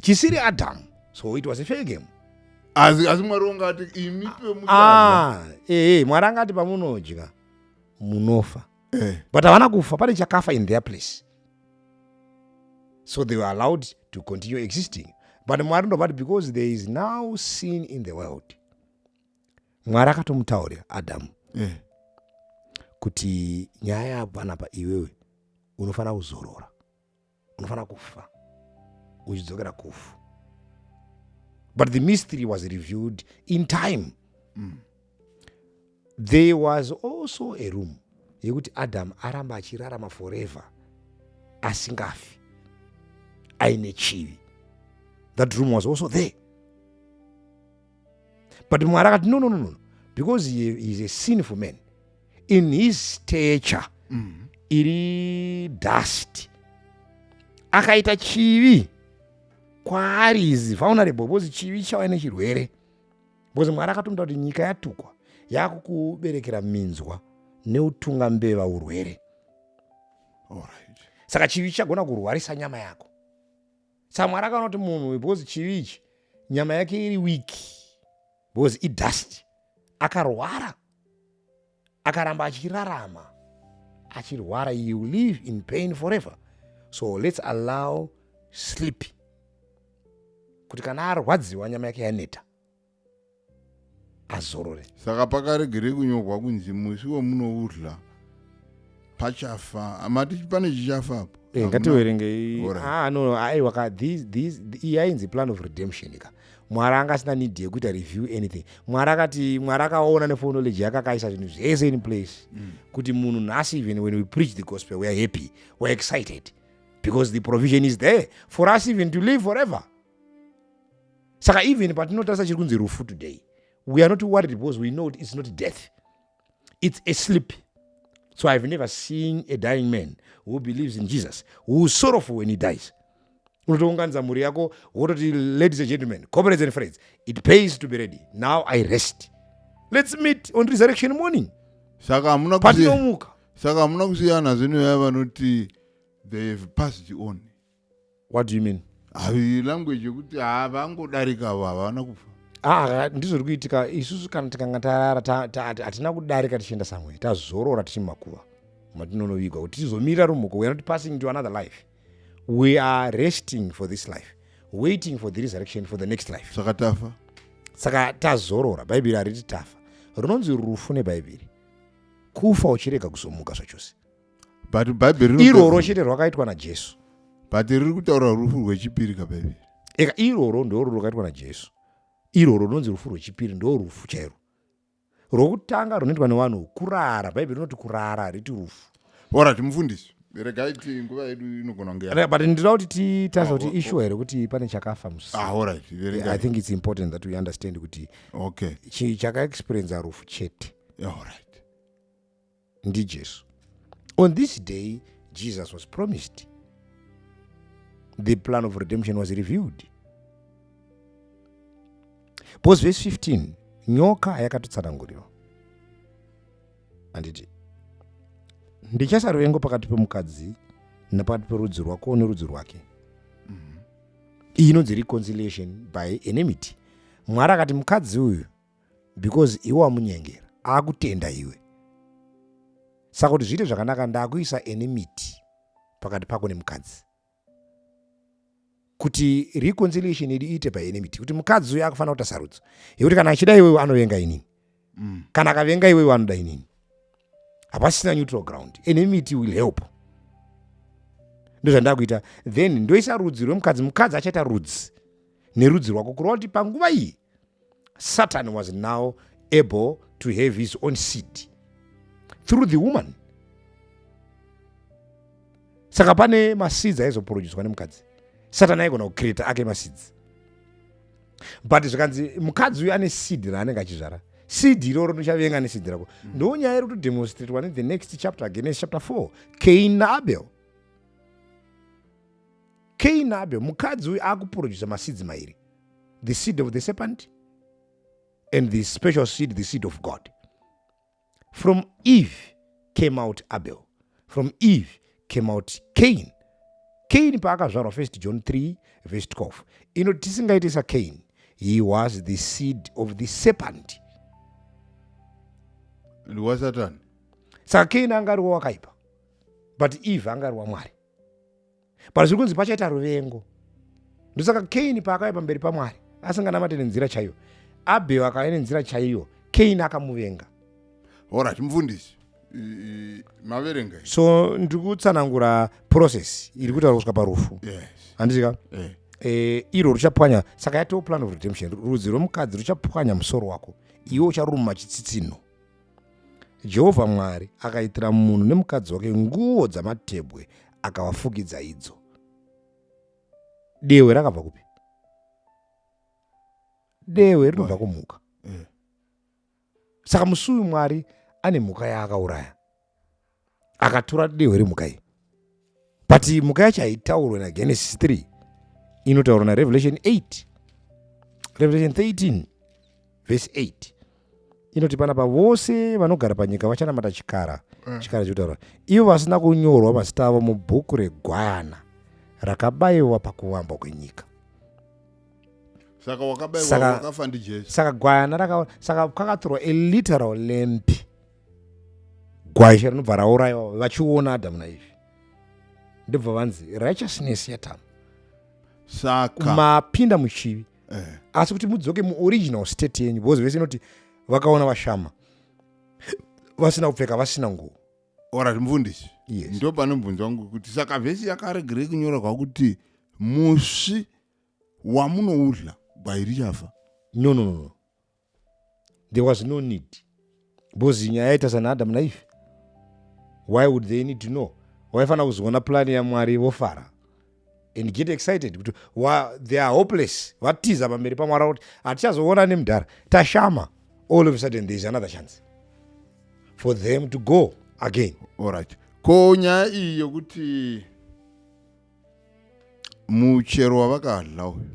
chisiri Adamu, so it was a fair game. asi Mwari ungati imi Mwari angati pamunodya munofa but havana kufa. Pane chakafa in their place, so they were allowed to continue existing. But Mwari ndobati because there is now sin in the world, Mwari akatomutaurira Adamu kuti nyaya yapo panapa iwewe unofana kuzorora, unofana kufa uchidzokera kufu. But the mystery was revealed in time. There was also a room yekuti Adam aramba achirarama forever asingafi aine chivi. That room was also there. But Mwari akati no, because he is a sinful man, in his stature iri dust, akaita chivi kwaari is vulnerable because chivi chauya nechirwere. Because Mwari akatomda kuti nyika yatukwa yakukuberekera minzwa neutunga mbeva urwere. Saka chivi chagona kurwarisa nyama yako. Saka Mwari akaona kuti munhu because chivi ichi nyama yake iri weak because idust, akarwara akaramba achirarama achirwara, you live in pain forever. So let's allow sleep, kuti kana arwadziwa nyama yake yaneta azorore. Saka pakaregere kunyorwa kunzi musi wemunoudya pachafa. Mati pane chichafa apo. Ngativerenge. Alright. No, aiwa iyi ainzi plan of redemption ka. Mwari angasina need yekuita review anything. Mwari akaona neforeknowledge yakakaisa zvinhu zvese in place. Kuti munhu nhasi, even when we preach the gospel, we are happy, we are excited, because the provision is there for us even to live forever. Saka even patinotarisa chiri kunzi rufu today, we are not worried because we know it's not death, it's a sleep. So I've never seen a dying man who believes in Jesus who is sorrowful when he dies. Unotounganidza mhuri yako wototi, ladies and gentlemen, comrades and friends, it pays to be ready. Now I rest. Let's meet on resurrection morning. Saka hamuna kusiyana zvinhu yavanoti they have passed on. What do you mean? Language yekuti vangodarika avo havana kufa. Ndizvo kuitika. Isusu kana tikanga tarara hatina kudarika tichienda samwe, tazorora tichimakuva matinonovigwa kuti tizomirira rumuko. We are not passing into another life. We are resting for this life, waiting for the resurrection for the next life. Saka tafa. Saka tazorora. Bhaibheri hariti tafa. Rinonzi rufu nebhaibheri kufa uchirega kuzomuka zvachose. But Bhaibheri iroro chete rwakaitwa naJesu. But riri kutaura rufu rwechipiri kabhaibheri. Eka iroro ndoro rwakaitwa naJesu. Iroro rinonzi rufu rwechipiri ndo rufu chairo. Rwokutanga runoitwa nevanhu kurara. Bhaibheri rinoti kurara hariti rufu. Alright, mufundisi. Regaiti nguva yedu inogona kunge. But ndinoda kuti titarise kuti issue here kuti pane chakafa musi. Alright. I think it's important that we understand kuti okay. Chaka-experience rufu chete. Alright. Ndi Jesu. On this day, Jesus was promised. The plan of redemption was revealed. Because verse 15, nyoka yakatotsanangurirwa. Anditi, ndichaisa ruvengo pakati pemukadzi napakati perudzi rwako nerudzi rwake. Iyi inonzi reconciliation by enmity. Mwari akati mukadzi uyu, because iwe wamunyengera, akutenda iwe. Saka kuti zviite zvakanaka ndakuisa enmity pakati pako nemukadzi. Kuti reconciliation iite by enmity. Kuti mukadzi uyu akufanira kuita sarudzo yekuti kana achida iwewe anovenga inini. Kana akavenga iwewe anoda inini. Hapasina neutral ground. Enmity will help. Ndozvandakuita. Then ndoisa rudzi rwemukadzi. Mukadzi achaita rudzi nerudzi rwako kureva kuti panguva iyi Satan was now able to have his own seed through the woman. Saka pane maseeds aizoproducwa nemukadzi. Satan aigona kucreata ake maseeds. But zvikanzi mukadzi uyu ane seed raanenge achizvara. Seed iroro richavenga neseed rako. Ndonyaya iri kutodemonstratewa in the next chapter, Genesis chapter 4. Cain naAbel. Cain naAbel. Mukadzi uyu akuproduce maseeds mairi. The seed of the serpent and the special seed, the seed of God. From Eve came out Abel. From Eve came out Cain. Cain paakazvarwa 1 John 3 verse 12. Inoti tisingaitisa Cain, he was the seed of the serpent. Ndiwa Satan. Saka Cain anga ari wakaipa, but Eve anga ari waMwari. But zviri kunzi pachaita ruvengo. Ndosaka Cain paakauya pamberi paMwari asinganamate nenzira chaiyo, Abel akauya nenzira chaiyo, Cain akamuvenga. Alright, mufundisi. Maverenga. So ndikutsanangura process iri kutaurwa kusvika parufu. Yes. Handizika? Iro ruchapwanya. Saka yatoo plan of redemption. Rudzi rwemukadzi ruchapwanya musoro wako, iwe ucharuma chitsitsino. Jehovha Mwari akaitira munhu nemukadzi wake nguo dzamatebwe akavafukidza idzo. Dewe rakabva kupi? Dewe rinobva kumhuka. Saka musi uyu Mwari ane mhuka yaakauraya, akatora dewe remhuka iyi. But mhuka yacho haitaurwe naGenesis 3, inotaurwa naRevelation 8. Revelation 13 verse 8 inoti panapa vose vanogara panyika vachanamata chikara. Chikara chinotaurwa ivo vasina kunyorwa mazita avo mubhuku regwayana rakabayiwa pakuvambwa kwenyika. Saka wakabayiwa wakafa ndiJesu. Saka gwayana saka kwakatorwa a literal lamb. Gwayisha rinobva raurayiwa vachiona Adamu naEve. Ndibva vanzi righteousness yaTamu. Saka mapinda muchivi. Asi kuti mudzoke muoriginal state yenyu, because vese inoti vakaona vashama vasina kupfeka, vasina nguo. Alright, mufundisi. Yes. Ndo pane mubvunzo wangu kuti saka vhesi yakaregerei kunyorwa kuti musi wamunoudya gwai richafa. No. There was no need. Because nyaya yaita sanaAdamu naIve. Why would they need to know? Waifana kuzoona plani ya Mwari vofara and get excited kuti they are hopeless. Vatiza pamberi paMwari kuti hatichazoona nemudhara, tashama. All of a sudden there is another chance for them to go again. Alright. Ko nyaya iyi yokuti muchero wavakadya uyu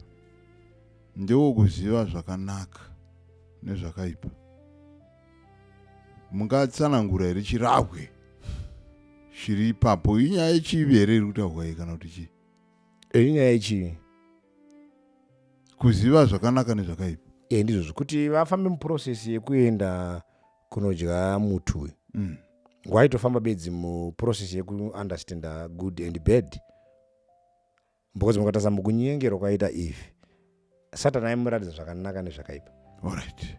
ndewo kuziva zvakanaka nezvakaipa, mungatsanangura here chirahwe chiri ipapo? Inyaya yechivi here iri kutaurwa iyi kana kuti chii? Inyaya yechivi, kuziva zvakanaka nezvakaipa. Ndizvo zvekuti vafambe muprocesi yekuenda kunodya muti uyu. Waitofamba bedzi muprocesi yekuunderstanda good and bad. Because mukatasa mukunyengera kwaita Eve, Satani aimuratidza zvakanaka nezvakaipa. Alright.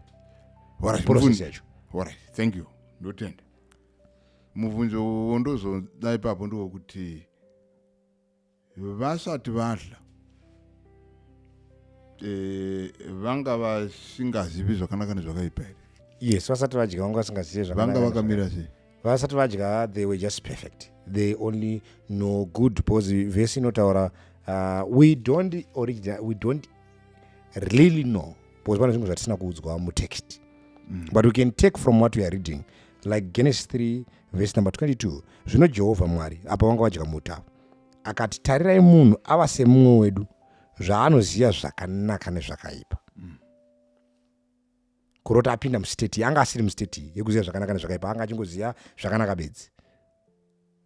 Process yacho. Alright, thank you. Ndotenda. Mubvunzo wondozoda ipapo ndowokuti vasati vadya vanga vasingazivi zvakanaka nezvakaipa here? Yes, vasati vadya vanga vasingazivi zvakanaka. Vanga vakamira sei? Vasati vadya, they were just perfect. They only know good. Because vhesi inotaura we don't really know, because pane zvinhu zvatisina kuudzwa mutext. But we can take from what we are reading, like Genesis 3 verse number 22. Zvino Jehovha Mwari apa vanga vadya muti akati, tarirai munhu ava semumwe wedu, zvaanoziva zvakanaka nezvakaipa. Kuroti apinda musteti, anga asiri musteti yekuziva zvakanaka nezvakaipa, anga achingoziva zvakanaka bedzi.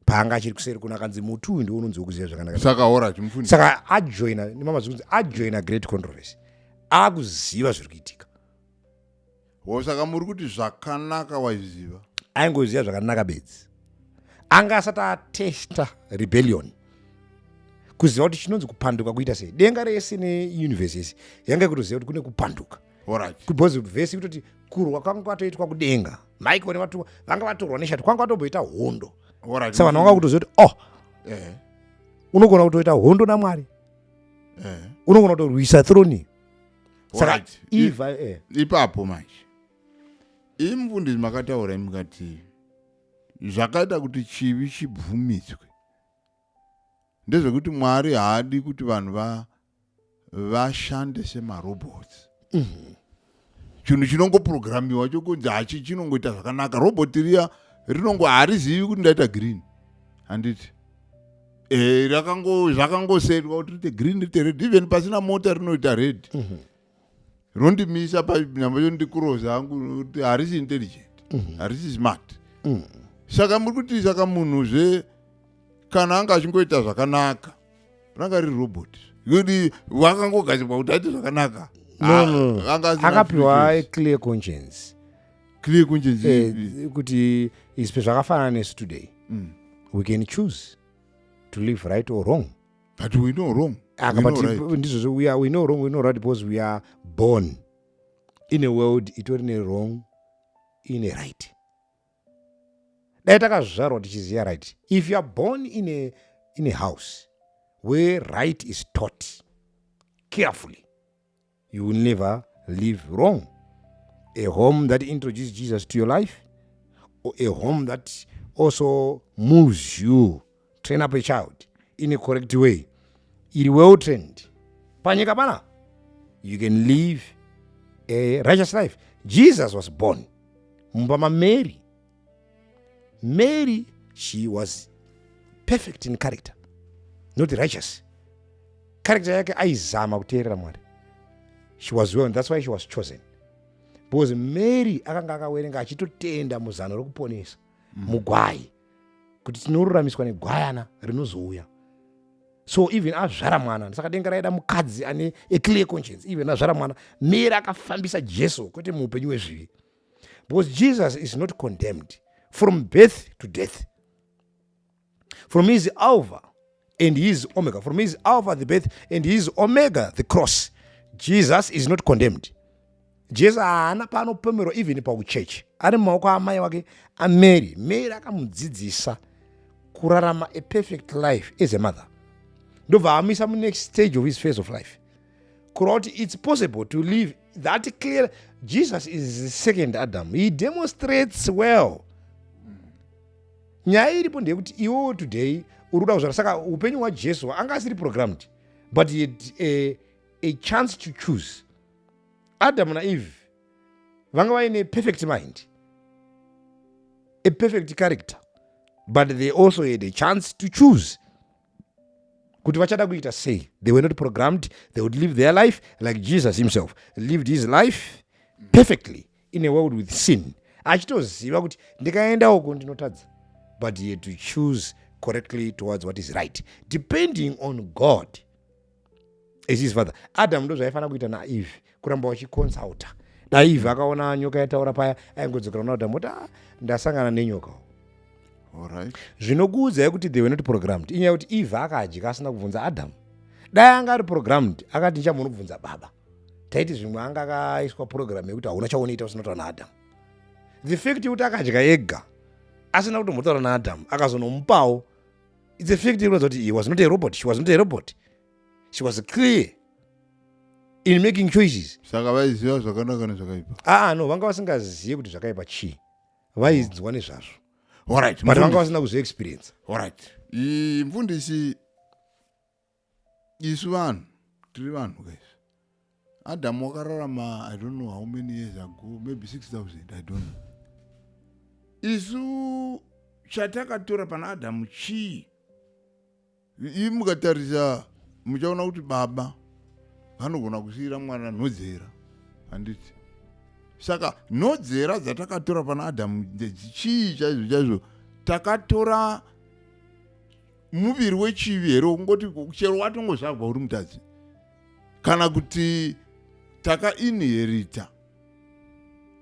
Paanga achiri kuseri kuna kanzi muti uyu ndiwo unonzi wekuziva zvakanaka. Saka alright, mufundisi. Saka ajoina great controversy. Akuziva zviri kuitika. Saka muri kuti zvakanaka waiziva? Aingoziva zvakanaka bedzi. Anga asati atesta rebellion, kuziva kuti chinonzi kupanduka kuita sei. Denga rese neuniverse yese yanga kutoziva kuti kune kupanduka. Alright. Because vhesi kutoti kurwa kwanga kwatoitwa kudenga, Michael nevatu vanga vatorwa neshati, kwanga kwatomboita hondo. Alright. Saka vanhu vanga kutoziva kuti unogona kutoita hondo naMwari, unogona kutorwisa throne. Saka Eve ipapo manje imufundisi makataura mukati zvakaita kuti chivi chibvumidzwe ndezvekuti Mwari haadi kuti vanhu vashande semarobots. Chinhu chinongoprogramiwa chokunzi hachi chinongoita zvakanaka. Roboti riya harizivi kuti ndaita green, handiti zvakangosetwa kuti rite green rite red. Even pasina mota rinoita red. Rondimisa panyamba yondikuroza hangu kuti harisi intelligent, harisi smart. Saka muri kuti saka munhuzve kana anga achingoita zvakanaka ranga riri robot kuti wakangogadzirwa kuti aite zvakanaka. Akapiwa clear conscience. Clear conscience kuti ispe zvakafanana nesu today. We can choose to live right or wrong. But we know wrong. We know wrong, we know right, because we are born in a world itorine wrong, in a right. Dai takazvarwa tichiziva right. If you are born in a house where right is taught carefully, you will never live wrong. A home that introduces Jesus to your life, or a home that also moves you, train up a child in a correct way, iri well trained, panyika pana, you can live a righteous life. Jesus was born mumba Mary. Mary, she was perfect in character, not righteous. Character yake aizama kuteerera Mwari. She was well, and that's why she was chosen. Because Mary akanga akawerenga achitotenda muzano rokuponesa mugwai kuti tinoruramiswa negwayana rinozouya. So even azvara mwana, saka denga raida mukadzi ane a clear conscience, even azvara mwana, Mary akafambisa Jesu kuti muupenyu hwezvivi. Because Jesus is not condemned from birth to death. From his Alpha and his Omega, from his Alpha the birth and his Omega the cross, Jesus is not condemned. Jesu haana paanopomerwa even pauchechi, ari mumaoko amai wake aMary. Mary akamudzidzisa kurarama a perfect life as a mother. Ndobva amisa next stage of his phase of life, kureva kuti it's possible to live that clear. Jesus is the second Adam. He demonstrates well. Nyaya iripo ndeyekuti iwo today uri kuda kuzvara. Saka upenyu hwaJesu anga asiri programmed, but he had a chance to choose. Adam na Eve vanga vaine perfect mind, a perfect character, but they also had a chance to choose kuti vachada kuita sei. They were not programmed. They would live their life like Jesus himself lived his life perfectly in a world with sin, achitoziva kuti ndikaenda uko ndinotadza, but he had to choose correctly towards what is right, depending on God as his father. Adam ndo zvaifanira kuita naEve, kuramba wachiconsulta. Eve akaona nyoka yataura paya, aingodzokera kuna Adam kuti ndasangana nenyoka. Alright. Zvinokuudza kuti they were not programmed. Inyaya kuti Eve akadya asina kubvunza Adam. Dai anga ari programmed, akati nichambono kubvunza baba. Taiti zvimwe anga akaiswa program yekuti hauna chaunoita usina kutaura naAdam. The fact yekuti akadya ega asina kutombotaura naAdam akazonomupawo, it's a fact inoratidza kuti he was not a robot. She was not a robot. She was clear in making choices. Saka vaiziva zvakanaka nezvakaipa. No, vanga vasingazivi kuti zvakaipa chii. Vaidzwa nezvazvo. Alright. But vanga vasina kuzo experience. Alright. Mfundisi, isu vanhu tiri vanhu guys. Adam wakararama, I don't know how many years ago, maybe 6,000, I don't know. Isu chatakatora pana Adam chii. Mukatarisa muchaona kuti baba vanogona kusiyira mwana nhodzera, handiti. Saka nhodzera dzatakatora pana Adam ndechii chaizvo. Takatora muviri wechivi here, ungoti chero watongozvarwa uri mutadzi, kana kuti taka-inherita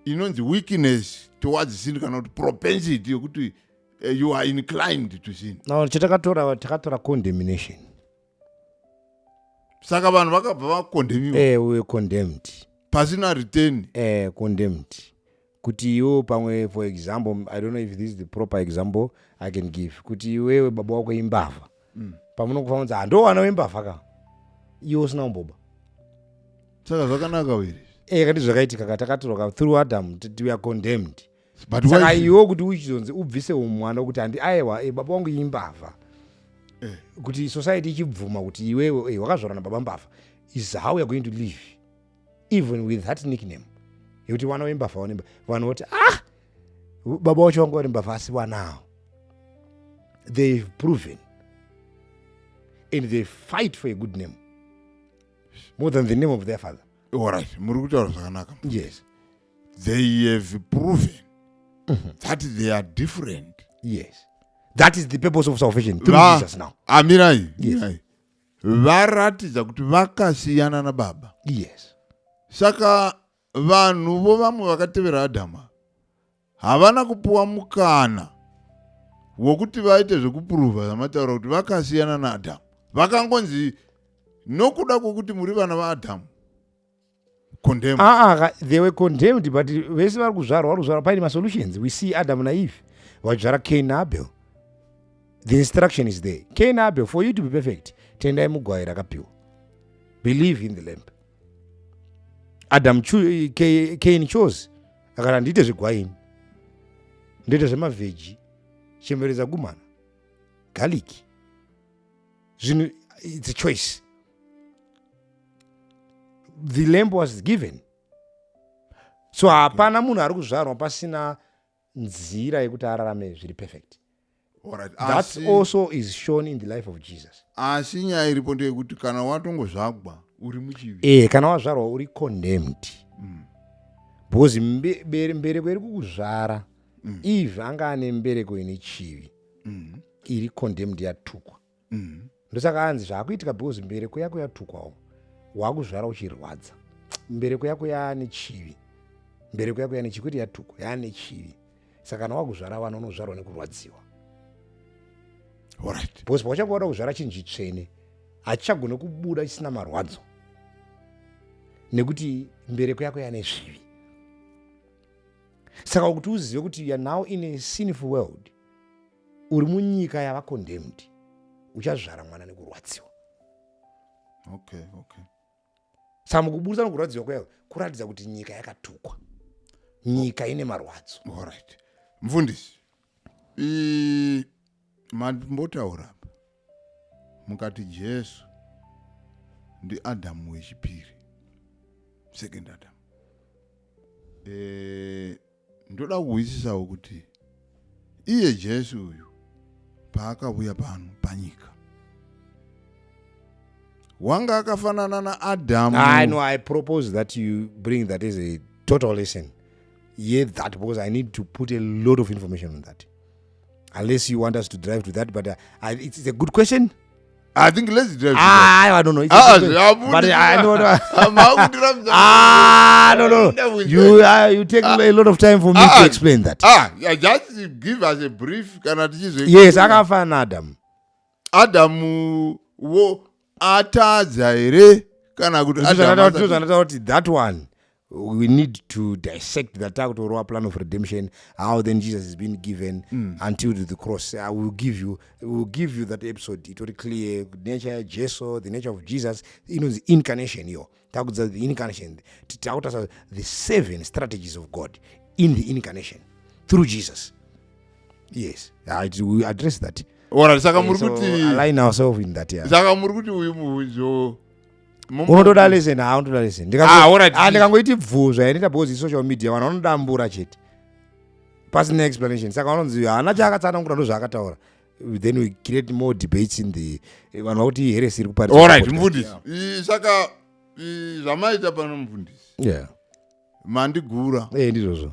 inonzi weakness towards sin, kana kuti propensity yokuti you are inclined to sin. Now takatora condemnation. Saka vanhu vakabva vakondemiwa. We were condemned. Pasina return. Condemned. Kuti iwo pamwe, for example, I don't know if this is the proper example I can give. Kuti iwewe baba wako imbavha. Pamunokufanira ndo wana wembavha ka. Iwo usina umboba. Saka zvakanaka wiri. Kati zvakaitika takatora through Adam we are condemned. Saka iwo kuti uchizonzi ubvise umwana kuti aiwa baba wangu imbavha. Kuti society ichibvuma kuti iwewe wakazvarwa nababa mbavha is how we are going to live even with that nickname. Yekuti wana wembavha wanemba vanhu voti baba wacho wanga wari mbavha asi wanawo. They've proven and they fight for a good name more than the name of their father. Alright, muri kutaura zvakanaka. Yes. They have proven that they are different. Yes. That is the purpose of salvation through Jesus now. Amirai. Yes. Varatidza kuti vakasiyana nababa. Yes. Saka vanhu vo vamwe vakatevera Adama havana kupuwa mukana wokuti vaite zvekupruvha zamataura kuti vakasiyana naAdhamu. Vakangonzi nokuda kwokuti muri vana vaAdhamu condemned. They were condemned, but vese vari kuzvarwa paine masolutions. We see Adam na Eve vachizvara Cain na Abel. The instruction is there. Cain na Abel, for you to be perfect, tendai mugwai rakapiwa. Believe in the lamb. Cain chose akati ndiite zvegwaini, ndiite zvemavheji, chemberedza gumana, garlic. It's a choice. The lamb was given. So hapana munhu ari kuzvarwa pasina nzira yekuti ararame zviri perfect. Alright. That also is shown in the life of Jesus. Asi nyaya iripo ndeyekuti kana watongozvagwa uri muchivi. Kana wazvarwa uri condemned. Because mbereko iri kukuzvara, Eve anga ane mbereko ine chivi, iri condemned, yatukwa. Ndosaka anzi zvaakuitika because mbereko yako yatukwawo, wakuzvara uchirwadza. Mbereko yako yaane chivi. Mbereko yako yaane chivi, kuti yatukwa, yaane chivi. Saka kana wakuzvara vana unozvarwa nekurwadziwa. Alright. Because pawachangooda kuzvara chinhu chitsvene, hachichagone kubuda chisina marwadzo. nekuti mbereko yako yane zvivi. Saka kuti uzive kuti you are now in a sinful world, uri munyika yava condemned, uchazvara mwana nekurwadziwa. Okay. Saka mukuburisa nekurwadziwa kwayo kuratidza kuti nyika yakatukwa, nyika ine marwadzo. Alright. Mfundisi, mbotaura mukati Jesu ndi Adamu wechipiri, second Adam. Ndoda kuhwisisawo kuti iye Jesu uyu paakauya pano panyika wanga akafanana na Adamu. I propose that you bring that as a total lesson. That because I need to put a lot of information on that. Unless you want us to drive to that, but it's a good question. I think let's drive to that. I don't know. It's but I don't know. You take a lot of time for me to explain that. Just give us a brief. Yes, akafana Adamu wo atadza ere kana kuti that one we need to dissect that out or plan of redemption, how then Jesus has been given until the cross. I will give you that episode. It will clear nature Jesus, the nature of Jesus, the incarnation here. The incarnation, to tell us the 7 strategies of God in the incarnation through Jesus. Yes, we address that. So align ourselves in that. Unotoda lesson ndikangoiti bvuzva yainoita because social media vanhu vanodambura chete pasina explanation, saka vanonzi haana chaakatsanangura ndozvaakataura, then we create more debates in the vanhu vakuti heresi iri kuparisa. Alright, mufundisi, saka zvamaita pano mufundisi mandigura ndizvozvo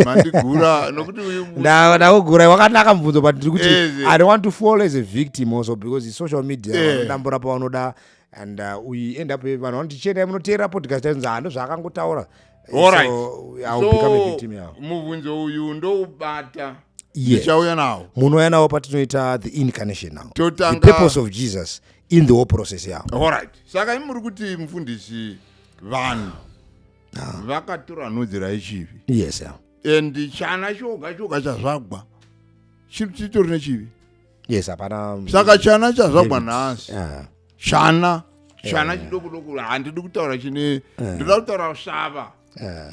mandigura nokuti ndakugura wakanaka mubvunzo, but ndiri kuti I don't want to fall as a victim also because social media vanodambura pavanoda. And we end up vanhu vanoti munoteera podcast ainzi hando zvaakangotaura. Alright. So I will become a victim yao. Mubvunzo uyu ndoubata. Yes. Ndichauya nawo. Munouya nawo patinoita the incarnation now. The purpose of Jesus in the whole process yao. Alright. Saka muri kuti mufundisi vanhu vakatora nhodzi raichivi. Yes, yeah. And chana choga chazvagwa chitori nechivi. Yes, hapana. Saka chana chazvagwa nhasi. Chana chidoko handidi kutaura chine ndoda kutaura svava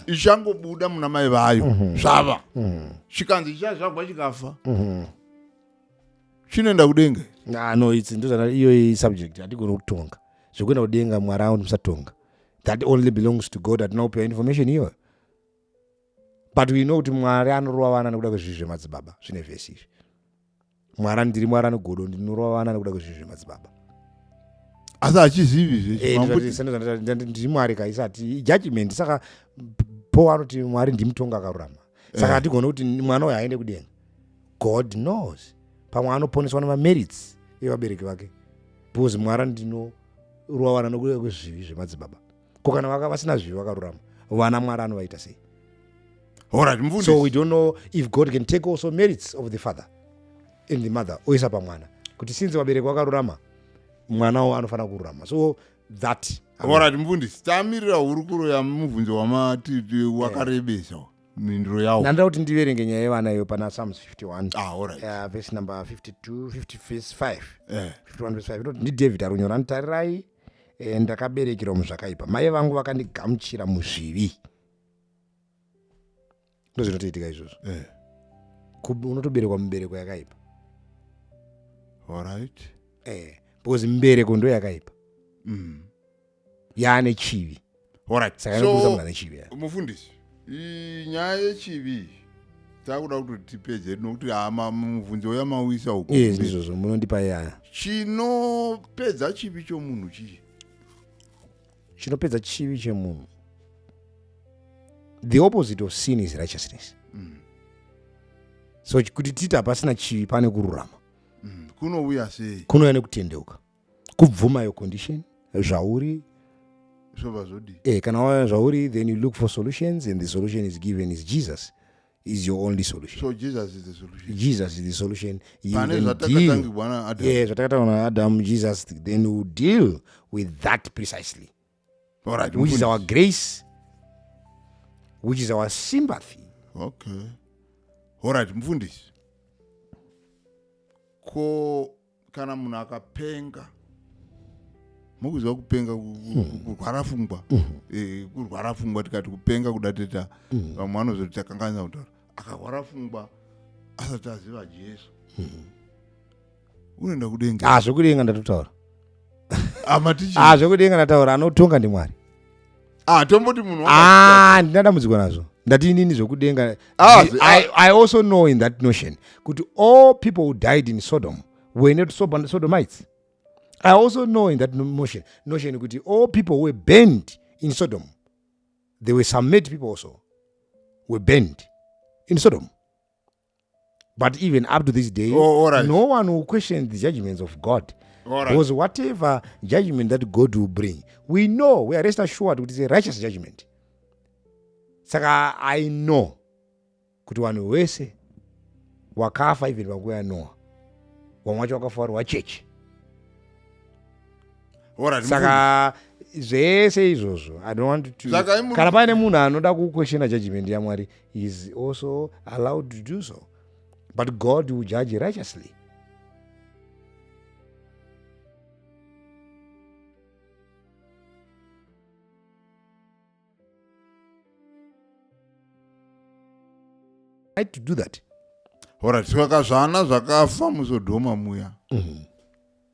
ichangobuda muna mai vayo svava chikanzi chazvagwa chikafa chinoenda kudenga. No, iyo subject hatigoni kutonga zvekuenda kudenga. Mwari musatonga, that only belongs to God. Atinopa information iyo, but we know kuti Mwari anorova vana nekuda kwezvinhu zvemadzibaba. Zvine vhesi izvi, Mwari ndiri Mwari anogodo ndinorova vana nekuda kwezvinhu zvemadzibaba. Asi hachizivi ndiri Mwari kaisati judgment. Saka po anoti Mwari ndimutonga akarurama. Saka hatigoni kuti mwana uyu aende kudenga. God knows pamwe anoponeswa nemamerits evabereki vake, because Mwari ndinorova vana nekuda kwezvivi zvemadzibaba. Ko kana vasina zvivi vakarurama, vana Mwari anovaita sei? So we don't know if God can take also merits of the father and the mother oisa pamwana, kuti since vabereki vakarurama mwana anofanira kururama. So that mufundisi tamirira hurukuro yamubvunzo wamatiti wakarebesa mindiro yawo. Ndandoda kuti ndiverenge nyaya yevana iyo pana Psalms 51 verse number 52 verse 5 51 verse 5 ndi David arunyora nditarirai ndakaberekerwa muzvakaipa, mai vangu vakandigamuchira muzvivi. Ndozvinotoitika izvozvo. Unotoberekwa mubereko yakaipa. Alright. Because mbereko ndo yakaipa. Yaane chivi. Alright. Saka inokuza munhu ane chivi. Mufundisi, nyaya yechivi takuda kuti tipedze nokuti mubvunzo yamawisa uko. Yes, ndizvozvo munondipa yaya. Chinopedza chivi chomunhu chii? Chinopedza chivi chemunhu, the opposite of sin is righteousness. So kuti titi hapasina chivi pane kururama. Kunouya sei? Kunouya nekutendeuka, kubvuma your condition zvauri. Kana wauya zvauri, then you look for solutions, and the solution is given is Jesus is your only solution. So Jesus is the solution. Jesus is the solution. Zvatakatangibwana Adam. Yes, zvatakataona Adam, Jesus, then you deal with that precisely. All right, which is mfundisi. our grace, which is our sympathy. Okay. All right, mfundisi. Ko kana munhu akapenga, mukuziva kupenga kurwara pfungwa, kurwara pfungwa, tikati kupenga kuda teta vamwe vanozoti takanganisa kutaura, akarwara pfungwa asati aziva Jesu, unoenda kudenga. Zvokudenga ndatotaura. Amaticha. Zvokudenga ndataura, anotonga ndiMwari. Tomboti munhu Ndina dambudziko nazvo. Ndati inini zvokudenga. I also know in that notion kuti all people who died in Sodom were not Sodomites. I also know in that notion kuti all people who were burned in Sodom, there were some mad people also were burned in Sodom. But even up to this day, right. No one will question the judgments of God. Right. Because whatever judgment that God will bring, we know, we are rest assured it is a righteous judgment. Saka I know kuti vanhu vese wakafa even panguva yaNoah, vamwe vacho wakafa vari wachechi. Saka zvese izvozvo I don't want to, kana paine munhu anoda kuquestiona judgment yaMwari, he is also allowed to do so, but God will judge righteously. To do that. Alright, saka zvana zvakafa muSodoma muya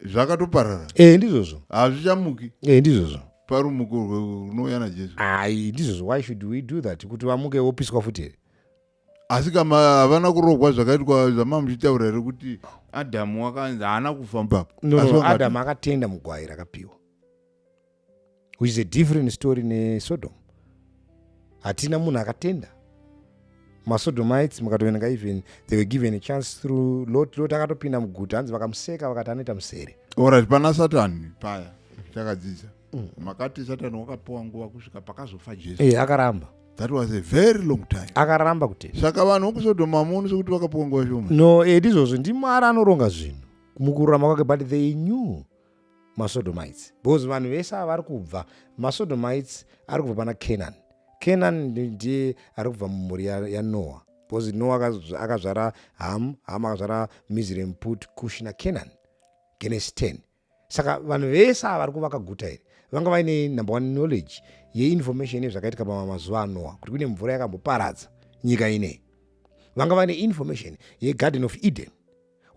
zvakatoparara. Ndizvozvo. Hazvichamuki. Ndizvozvo. Parumuko runouya naJesu. Ndizvozvo. Why should we do that? Kuti vamuke wopiswa futi. Asi kama havana kurogwa zvakaitwa zvamamuchitaura here kuti Adhamu wakanzi haana kufa ipapo. No, Adhamu akatenda mugwai rakapiwa. Which is a different story neSodom. Hatina munhu akatenda. MaSodomites mukatoverenga even they were given a chance through Lot akatopinda muguta hanzi vakamuseka vakati anoita musere. Alright, pana Satani paya takadzidza. Makati Satani wakapiwa nguva kusvika pakazofa Jesu. Akaramba. That was a very long time. Akaramba kutenda. Saka vanhu vokuSodoma muoni sekuti vakapiwa nguva shoma. No, ndizvozvo ndiMwari anoronga zvinhu mukururama kwake, but they knew MaSodomites. Because vanhu vese vari kubva MaSodomites ari kubva pana Canaan ndiye ari kubva mumhuri yaNoah. Because Noah akazvara Ham akazvara Mizraim, Put, Cush naCanaan. Genesis 10. Saka vanhu vese vari kuvaka guta iri vanga vaine number one knowledge yeinformation yezvakaitika pamazuva aNoah, kuti kune mvura yakamboparadza nyika ineyi. Vanga vaine information yeGarden of Eden.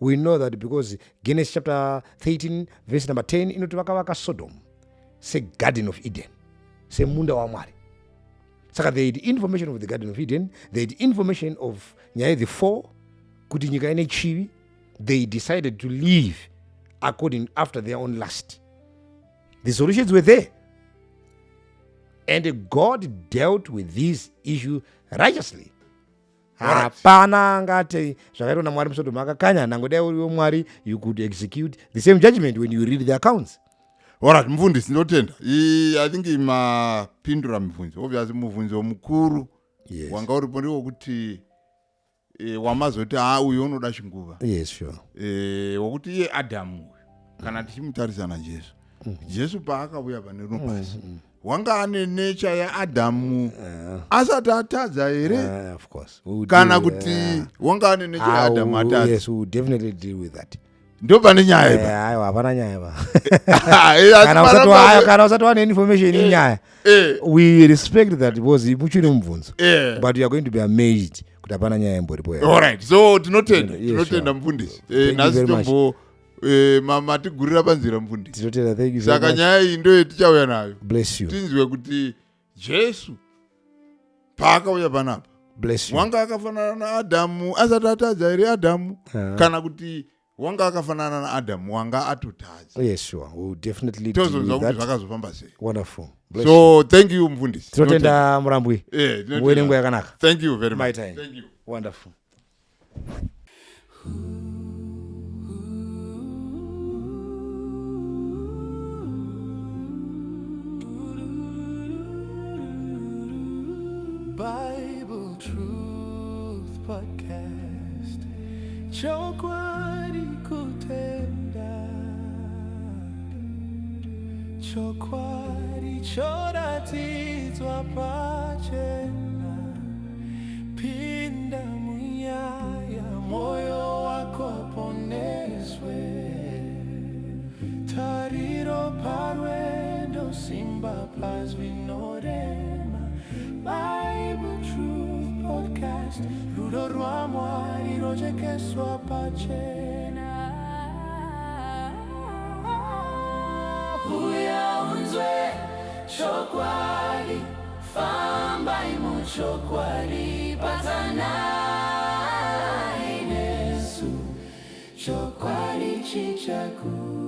We know that because Genesis chapter 13 verse number 10 inoti vakavaka Sodom seGarden of Eden, semunda waMwari. Saka they had information of the Garden of Eden, they had information of nyaya the four, kuti nyika ine chivi. They decided to live according after their own lust. The solutions were there. And God dealt with this issue righteously. Hapana ngati zvakaitwa naMwari muSodoma akakanya, nangodai uriwo Mwari, you could execute the same judgment when you read the accounts. Alright, mufundisi ndotenda. I think mapindura mubvunzo. Obviously mubvunzo mukuru. Yes. Wanga uripo ndiwo kuti wamazoti uyu unoda chinguva. Yes, sure. Wokuti iye Adhamu kana tichimutarisa naJesu. Jesu paakauya pane rino pasi. Wanga ane nature yaAdhamu asati atadza here? Of course. Kana kuti wanga ane nature yaAdhamu atadza? Yes, we will definitely deal with that. Ndo pane nyaya ipa. Aiwa, hapana nyaya ipa. Kana usati wane information inyaya. We respect that because muchiri mubvunzo. But you are going to be amazed kuti hapana nyaya imboripo. Alright, so tinotenda mufundisi. Nasi tombo matigurira panzira mufundisi. Tinotenda, thank you very much. Saka nyaya iyi ndo yetichauya nayo. Bless you. Tinzwe kuti Jesu paakauya panapa. Bless you. Wanga akafanana naAdhamu asati atadza here Adhamu, kana kuti wanga akafanana naAdhamu wanga atotadza. Yes, sure. We will definitely do that. Tozonzwa kuti zvakazofamba sei. Wonderful. Bless so thank you mufundisi. Tinotenda Murambwi. Muwerengo yakanaka. Thank you very much. My time. Thank you. Wonderful. Bible Truth Podcast. Chokwadi kutenda. chokwadi choratidzwa pachena. Pinda munyaya moyo wako poneswe. Tariro parwendo simba pazvinorema. Bible Truth Podcast, rudo rwa Mwari rojekeswa pachena. Uya unzwe chokwadi, famba imo chokwadi, patana inesu chokwadi chichaku.